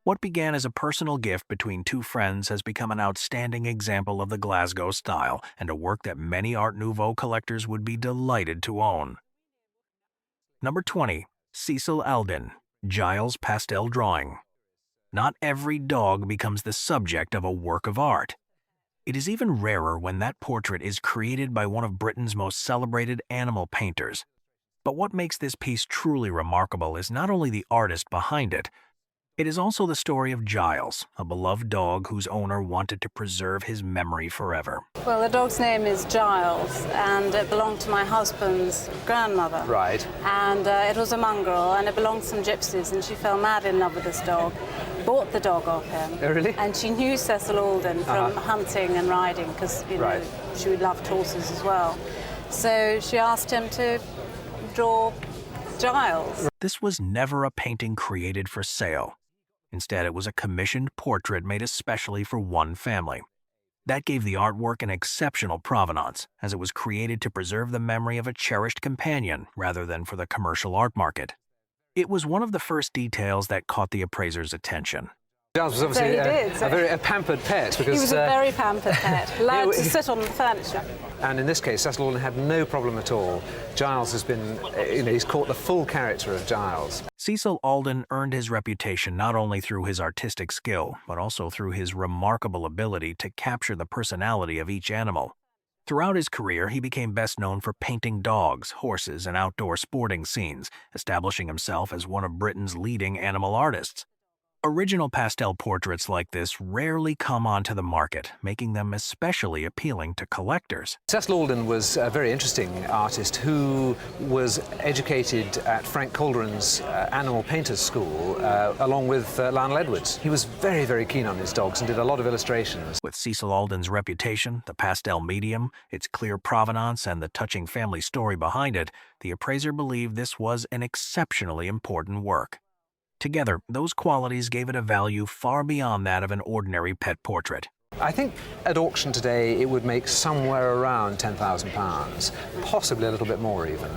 What began as a personal gift between two friends has become an outstanding example of the Glasgow style, and a work that many Art Nouveau collectors would be delighted to own. Number 20. Cecil Alden, Giles Pastel Drawing. Not every dog becomes the subject of a work of art. It is even rarer when that portrait is created by one of Britain's most celebrated animal painters. But what makes this piece truly remarkable is not only the artist behind it, it is also the story of Giles, a beloved dog whose owner wanted to preserve his memory forever. Well, the dog's name is Giles, and it belonged to my husband's grandmother. Right. And it was a mongrel, and it belonged to some gypsies, and she fell mad in love with this dog, bought the dog off him. Oh, really? And she knew Cecil Alden from hunting and riding, because, you know, she loved horses as well. So she asked him to draw Giles. This was never a painting created for sale. Instead, it was a commissioned portrait made especially for one family. That gave the artwork an exceptional provenance, as it was created to preserve the memory of a cherished companion rather than for the commercial art market. It was one of the first details that caught the appraiser's attention. Giles was obviously So a pampered pet. Because, he was a very pampered pet, allowed to sit on the furniture. And in this case, Cecil Alden had no problem at all. Giles has been, he's caught the full character of Giles. Cecil Alden earned his reputation not only through his artistic skill, but also through his remarkable ability to capture the personality of each animal. Throughout his career, he became best known for painting dogs, horses, and outdoor sporting scenes, establishing himself as one of Britain's leading animal artists. Original pastel portraits like this rarely come onto the market, making them especially appealing to collectors. Cecil Alden was a very interesting artist who was educated at Frank Calderon's Animal Painters School, along with Lionel Edwards. He was very, very keen on his dogs and did a lot of illustrations. With Cecil Alden's reputation, the pastel medium, its clear provenance, and the touching family story behind it, the appraiser believed this was an exceptionally important work. Together, those qualities gave it a value far beyond that of an ordinary pet portrait. I think at auction today it would make somewhere around £10,000, possibly a little bit more even,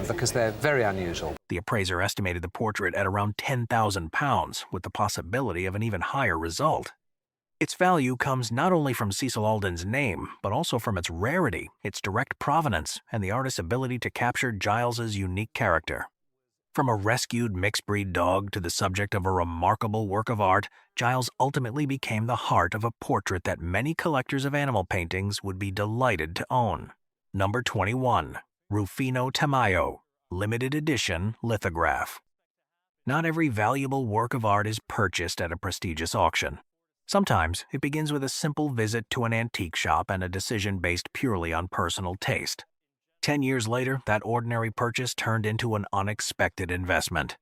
because they're very unusual. The appraiser estimated the portrait at around £10,000, with the possibility of an even higher result. Its value comes not only from Cecil Alden's name, but also from its rarity, its direct provenance, and the artist's ability to capture Giles's unique character. From a rescued mixed-breed dog to the subject of a remarkable work of art, Giles ultimately became the heart of a portrait that many collectors of animal paintings would be delighted to own. Number 21. Rufino Tamayo, Limited Edition Lithograph. Not every valuable work of art is purchased at a prestigious auction. Sometimes it begins with a simple visit to an antique shop and a decision based purely on personal taste. 10 years later, that ordinary purchase turned into an unexpected investment.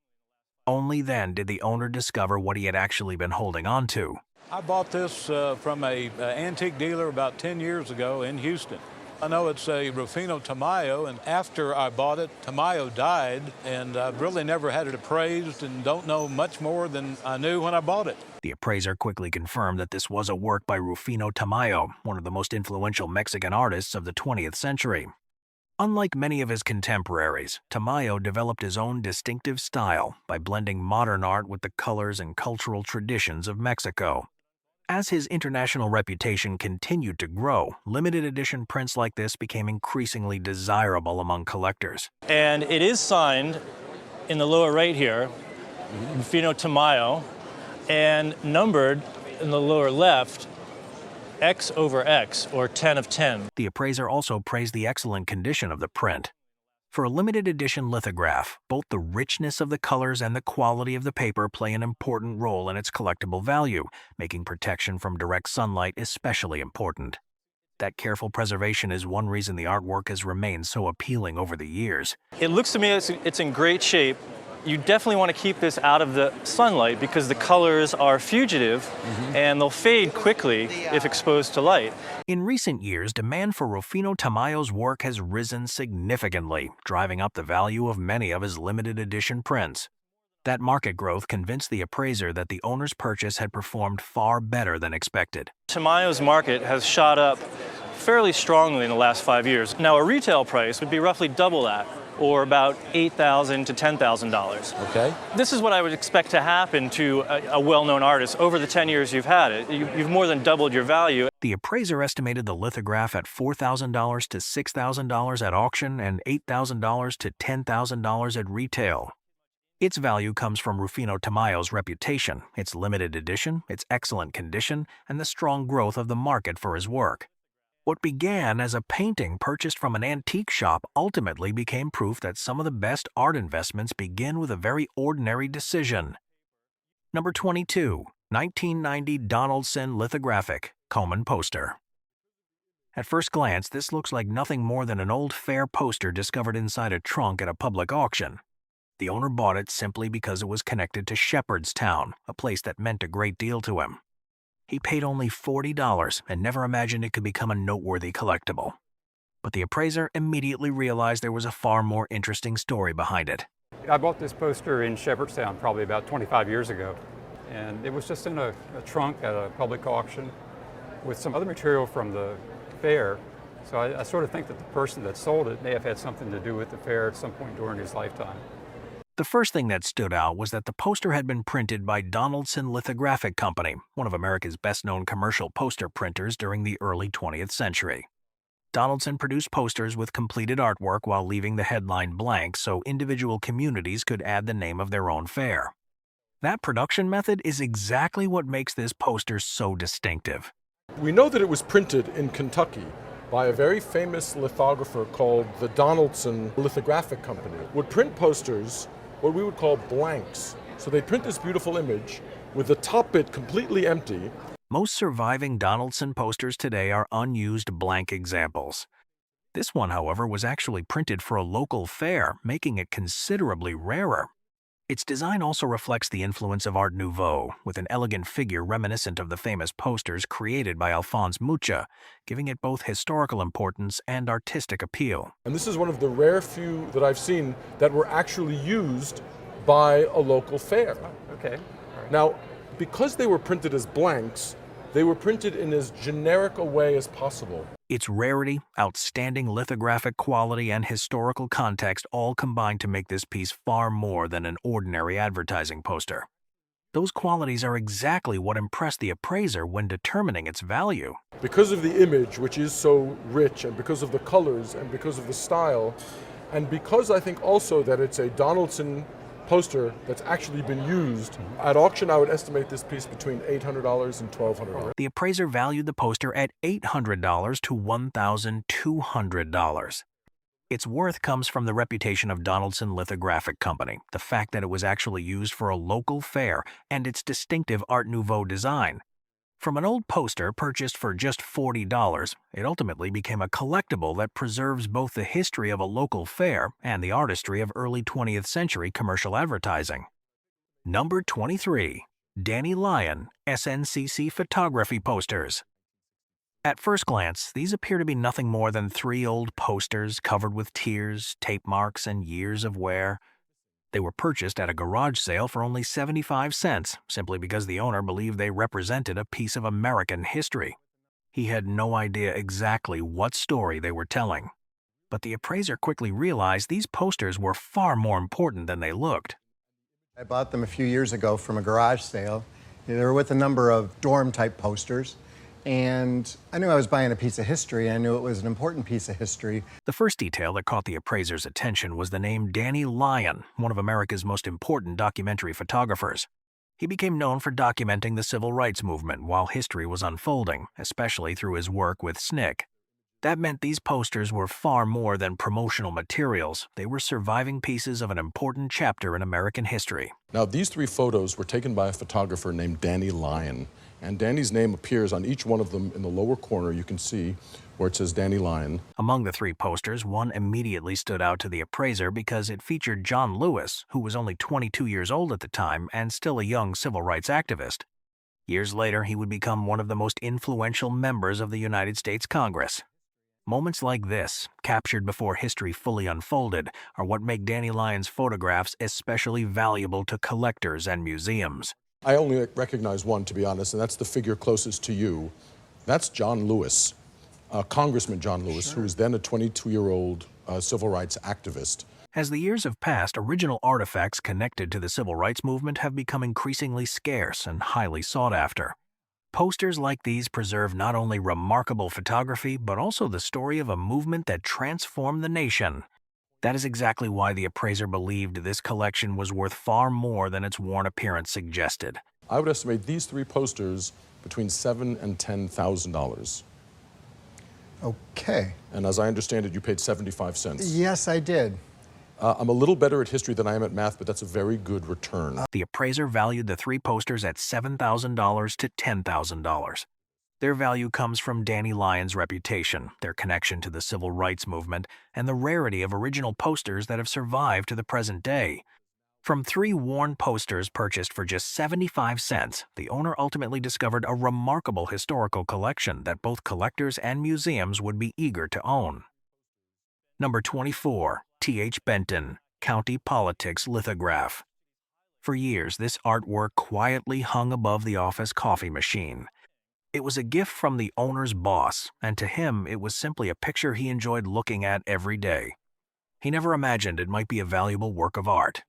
Only then did the owner discover what he had actually been holding on to. I bought this from an antique dealer about 10 years ago in Houston. I know it's a Rufino Tamayo, and after I bought it, Tamayo died, and I've really never had it appraised and don't know much more than I knew when I bought it. The appraiser quickly confirmed that this was a work by Rufino Tamayo, one of the most influential Mexican artists of the 20th century. Unlike many of his contemporaries, Tamayo developed his own distinctive style by blending modern art with the colors and cultural traditions of Mexico. As his international reputation continued to grow, limited edition prints like this became increasingly desirable among collectors. And it is signed in the lower right here, Rufino Tamayo, and numbered in the lower left, X over X, or 10 of 10. The appraiser also praised the excellent condition of the print. For a limited edition lithograph, both the richness of the colors and the quality of the paper play an important role in its collectible value, making protection from direct sunlight especially important. That careful preservation is one reason the artwork has remained so appealing over the years. It looks to me as it's in great shape. You definitely want to keep this out of the sunlight because the colors are fugitive and they'll fade quickly if exposed to light. In recent years, demand for Rufino Tamayo's work has risen significantly, driving up the value of many of his limited edition prints. That market growth convinced the appraiser that the owner's purchase had performed far better than expected. Tamayo's market has shot up fairly strongly in the last 5 years. Now, a retail price would be roughly double that, or about $8,000 to $10,000. Okay. This is what I would expect to happen to a well-known artist over the 10 years you've had it. You've more than doubled your value. The appraiser estimated the lithograph at $4,000 to $6,000 at auction and $8,000 to $10,000 at retail. Its value comes from Rufino Tamayo's reputation, its limited edition, its excellent condition, and the strong growth of the market for his work. What began as a painting purchased from an antique shop ultimately became proof that some of the best art investments begin with a very ordinary decision. Number 22. 1990 Donaldson Lithographic Coleman Poster. At first glance, this looks like nothing more than an old fair poster discovered inside a trunk at a public auction. The owner bought it simply because it was connected to Shepherdstown, a place that meant a great deal to him. He paid only $40 and never imagined it could become a noteworthy collectible. But the appraiser immediately realized there was a far more interesting story behind it. I bought this poster in Shepherdstown probably about 25 years ago, and it was just in a trunk at a public auction with some other material from the fair. So I sort of think that the person that sold it may have had something to do with the fair at some point during his lifetime. The first thing that stood out was that the poster had been printed by Donaldson Lithographic Company, one of America's best-known commercial poster printers during the early 20th century. Donaldson produced posters with completed artwork while leaving the headline blank so individual communities could add the name of their own fair. That production method is exactly what makes this poster so distinctive. We know that it was printed in Kentucky by a very famous lithographer called the Donaldson Lithographic Company. Would print posters what we would call blanks. So they'd print this beautiful image with the top bit completely empty. Most surviving Donaldson posters today are unused blank examples. This one, however, was actually printed for a local fair, making it considerably rarer. Its design also reflects the influence of Art Nouveau, with an elegant figure reminiscent of the famous posters created by Alphonse MUCHA, giving it both historical importance and artistic appeal. And this is one of the rare few that I've seen that were actually used by a local fair. Okay. Now, because they were printed as blanks, they were printed in as generic a way as possible. Its rarity, outstanding lithographic quality, and historical context all combine to make this piece far more than an ordinary advertising poster. Those qualities are exactly what impressed the appraiser when determining its value. Because of the image, which is so rich, and because of the colors, and because of the style, and because I think also that it's a Donaldson poster that's actually been used, at auction I would estimate this piece between $800 and $1,200. The appraiser valued the poster at $800 to $1,200. Its worth comes from the reputation of Donaldson Lithographic Company, the fact that it was actually used for a local fair, and its distinctive Art Nouveau design. From an old poster purchased for just $40, it ultimately became a collectible that preserves both the history of a local fair and the artistry of early 20th century commercial advertising. Number 23. Danny Lyon, SNCC Photography Posters. At first glance, these appear to be nothing more than 3 old posters covered with tears, tape marks, and years of wear. They were purchased at a garage sale for only 75 cents, simply because the owner believed they represented a piece of American history. He had no idea exactly what story they were telling. But the appraiser quickly realized these posters were far more important than they looked. I bought them a few years ago from a garage sale. They were with a number of dorm-type posters. And I knew I was buying a piece of history. I knew it was an important piece of history. The first detail that caught the appraiser's attention was the name Danny Lyon, one of America's most important documentary photographers. He became known for documenting the civil rights movement while history was unfolding, especially through his work with SNCC. That meant these posters were far more than promotional materials. They were surviving pieces of an important chapter in American history. Now, these 3 photos were taken by a photographer named Danny Lyon. And Danny's name appears on each one of them in the lower corner. You can see where it says Danny Lyon. Among the 3 posters, one immediately stood out to the appraiser because it featured John Lewis, who was only 22 years old at the time and still a young civil rights activist. Years later, he would become one of the most influential members of the United States Congress. Moments like this, captured before history fully unfolded, are what make Danny Lyon's photographs especially valuable to collectors and museums. I only recognize one, to be honest, and that's the figure closest to you. That's John Lewis, Congressman John Lewis, who was then a 22-year-old civil rights activist. As the years have passed, original artifacts connected to the civil rights movement have become increasingly scarce and highly sought after. Posters like these preserve not only remarkable photography, but also the story of a movement that transformed the nation. That is exactly why the appraiser believed this collection was worth far more than its worn appearance suggested. I would estimate these 3 posters between $7,000 and $10,000. Okay. And as I understand it, you paid 75 cents. Yes, I did. I'm a little better at history than I am at math, but that's a very good return. The appraiser valued the 3 posters at $7,000 to $10,000. Their value comes from Danny Lyon's reputation, their connection to the civil rights movement, and the rarity of original posters that have survived to the present day. From 3 worn posters purchased for just 75 cents, the owner ultimately discovered a remarkable historical collection that both collectors and museums would be eager to own. Number 24. T.H. Benton, County Politics Lithograph. For years, this artwork quietly hung above the office coffee machine. It was a gift from the owner's boss, and to him it was simply a picture he enjoyed looking at every day. He never imagined it might be a valuable work of art.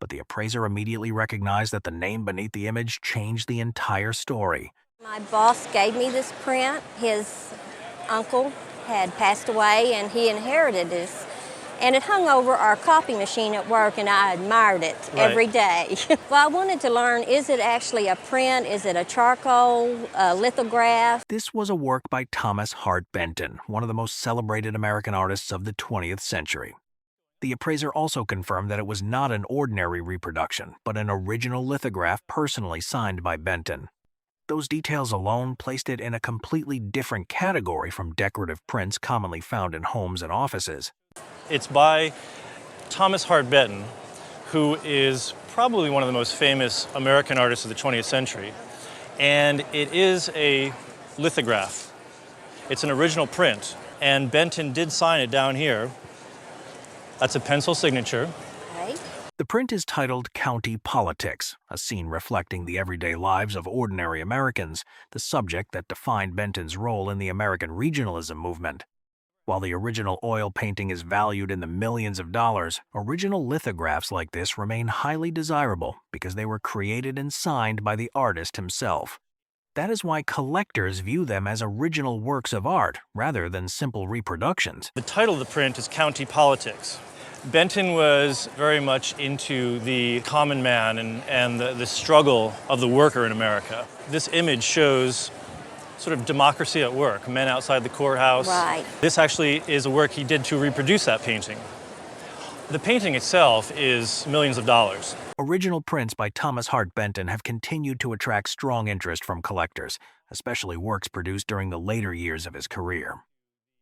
But the appraiser immediately recognized that the name beneath the image changed the entire story. My boss gave me this print. His uncle had passed away and he inherited this. And it hung over our copy machine at work, and I admired it every day. Well, I wanted to learn, is it actually a print? Is it a charcoal, lithograph? This was a work by Thomas Hart Benton, one of the most celebrated American artists of the 20th century. The appraiser also confirmed that it was not an ordinary reproduction, but an original lithograph personally signed by Benton. Those details alone placed it in a completely different category from decorative prints commonly found in homes and offices. It's by Thomas Hart Benton, who is probably one of the most famous American artists of the 20th century. And it is a lithograph. It's an original print, and Benton did sign it down here. That's a pencil signature. Okay. The print is titled County Politics, a scene reflecting the everyday lives of ordinary Americans, the subject that defined Benton's role in the American regionalism movement. While the original oil painting is valued in the millions of dollars, original lithographs like this remain highly desirable because they were created and signed by the artist himself. That is why collectors view them as original works of art rather than simple reproductions. The title of the print is County Politics. Benton was very much into the common man and the struggle of the worker in America. This image shows sort of democracy at work, men outside the courthouse. Right. This actually is a work he did to reproduce that painting. The painting itself is millions of dollars. Original prints by Thomas Hart Benton have continued to attract strong interest from collectors, especially works produced during the later years of his career.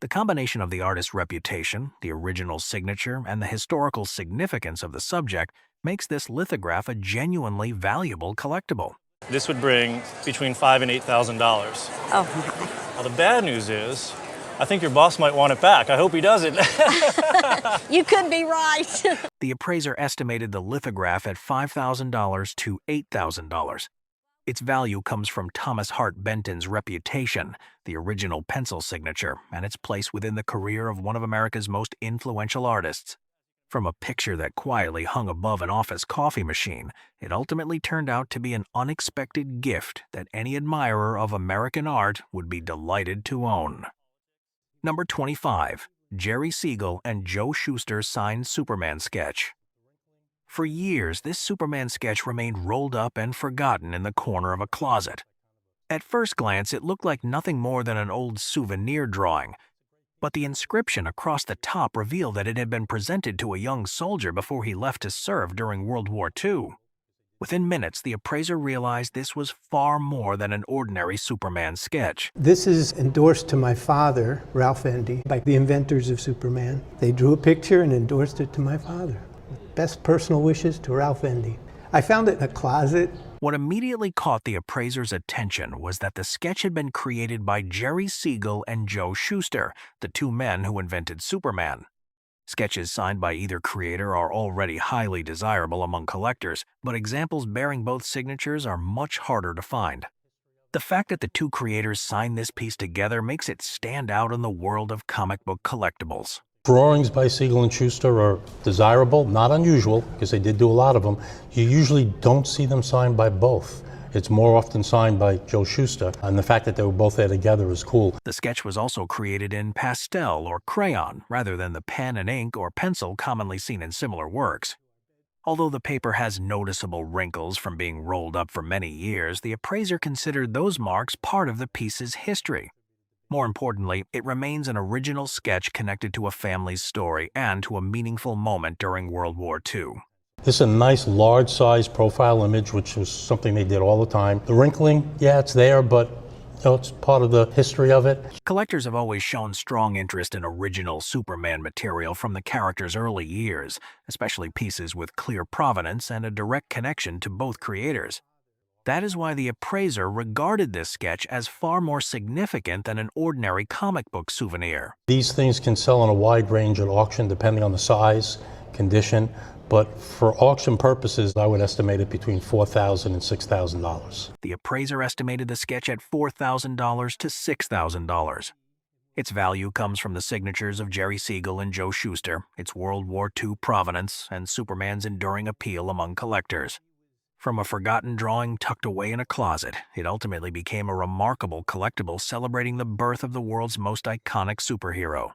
The combination of the artist's reputation, the original signature, and the historical significance of the subject makes this lithograph a genuinely valuable collectible. This would bring between $5,000 and $8,000. Oh, Now, the bad news is, I think your boss might want it back. I hope he doesn't. you could be right. The appraiser estimated the lithograph at $5,000 to $8,000. Its value comes from Thomas Hart Benton's reputation, the original pencil signature, and its place within the career of one of America's most influential artists. From a picture that quietly hung above an office coffee machine, it ultimately turned out to be an unexpected gift that any admirer of American art would be delighted to own. Number 25. Jerry Siegel and Joe Shuster signed Superman sketch. For years, this Superman sketch remained rolled up and forgotten in the corner of a closet. At first glance, it looked like nothing more than an old souvenir drawing, but the inscription across the top revealed that it had been presented to a young soldier before he left to serve during World War II. Within minutes, the appraiser realized this was far more than an ordinary Superman sketch. This is endorsed to my father, Ralph Endy, by the inventors of Superman. They drew a picture and endorsed it to my father. Best personal wishes to Ralph Endy. I found it in a closet. What immediately caught the appraiser's attention was that the sketch had been created by Jerry Siegel and Joe Shuster, the two men who invented Superman. Sketches signed by either creator are already highly desirable among collectors, but examples bearing both signatures are much harder to find. The fact that the two creators signed this piece together makes it stand out in the world of comic book collectibles. Drawings by Siegel and Shuster are desirable, not unusual, because they did do a lot of them. You usually don't see them signed by both. It's more often signed by Joe Shuster, and the fact that they were both there together is cool. The sketch was also created in pastel or crayon, rather than the pen and ink or pencil commonly seen in similar works. Although the paper has noticeable wrinkles from being rolled up for many years, the appraiser considered those marks part of the piece's history. More importantly, it remains an original sketch connected to a family's story and to a meaningful moment during World War II. This is a nice large-size profile image, which was something they did all the time. The wrinkling, yeah, it's there, but it's part of the history of it. Collectors have always shown strong interest in original Superman material from the character's early years, especially pieces with clear provenance and a direct connection to both creators. That is why the appraiser regarded this sketch as far more significant than an ordinary comic book souvenir. These things can sell on a wide range at auction depending on the size, condition, but for auction purposes, I would estimate it between $4,000 and $6,000. The appraiser estimated the sketch at $4,000 to $6,000. Its value comes from the signatures of Jerry Siegel and Joe Shuster, its World War II provenance, and Superman's enduring appeal among collectors. From a forgotten drawing tucked away in a closet, it ultimately became a remarkable collectible celebrating the birth of the world's most iconic superhero.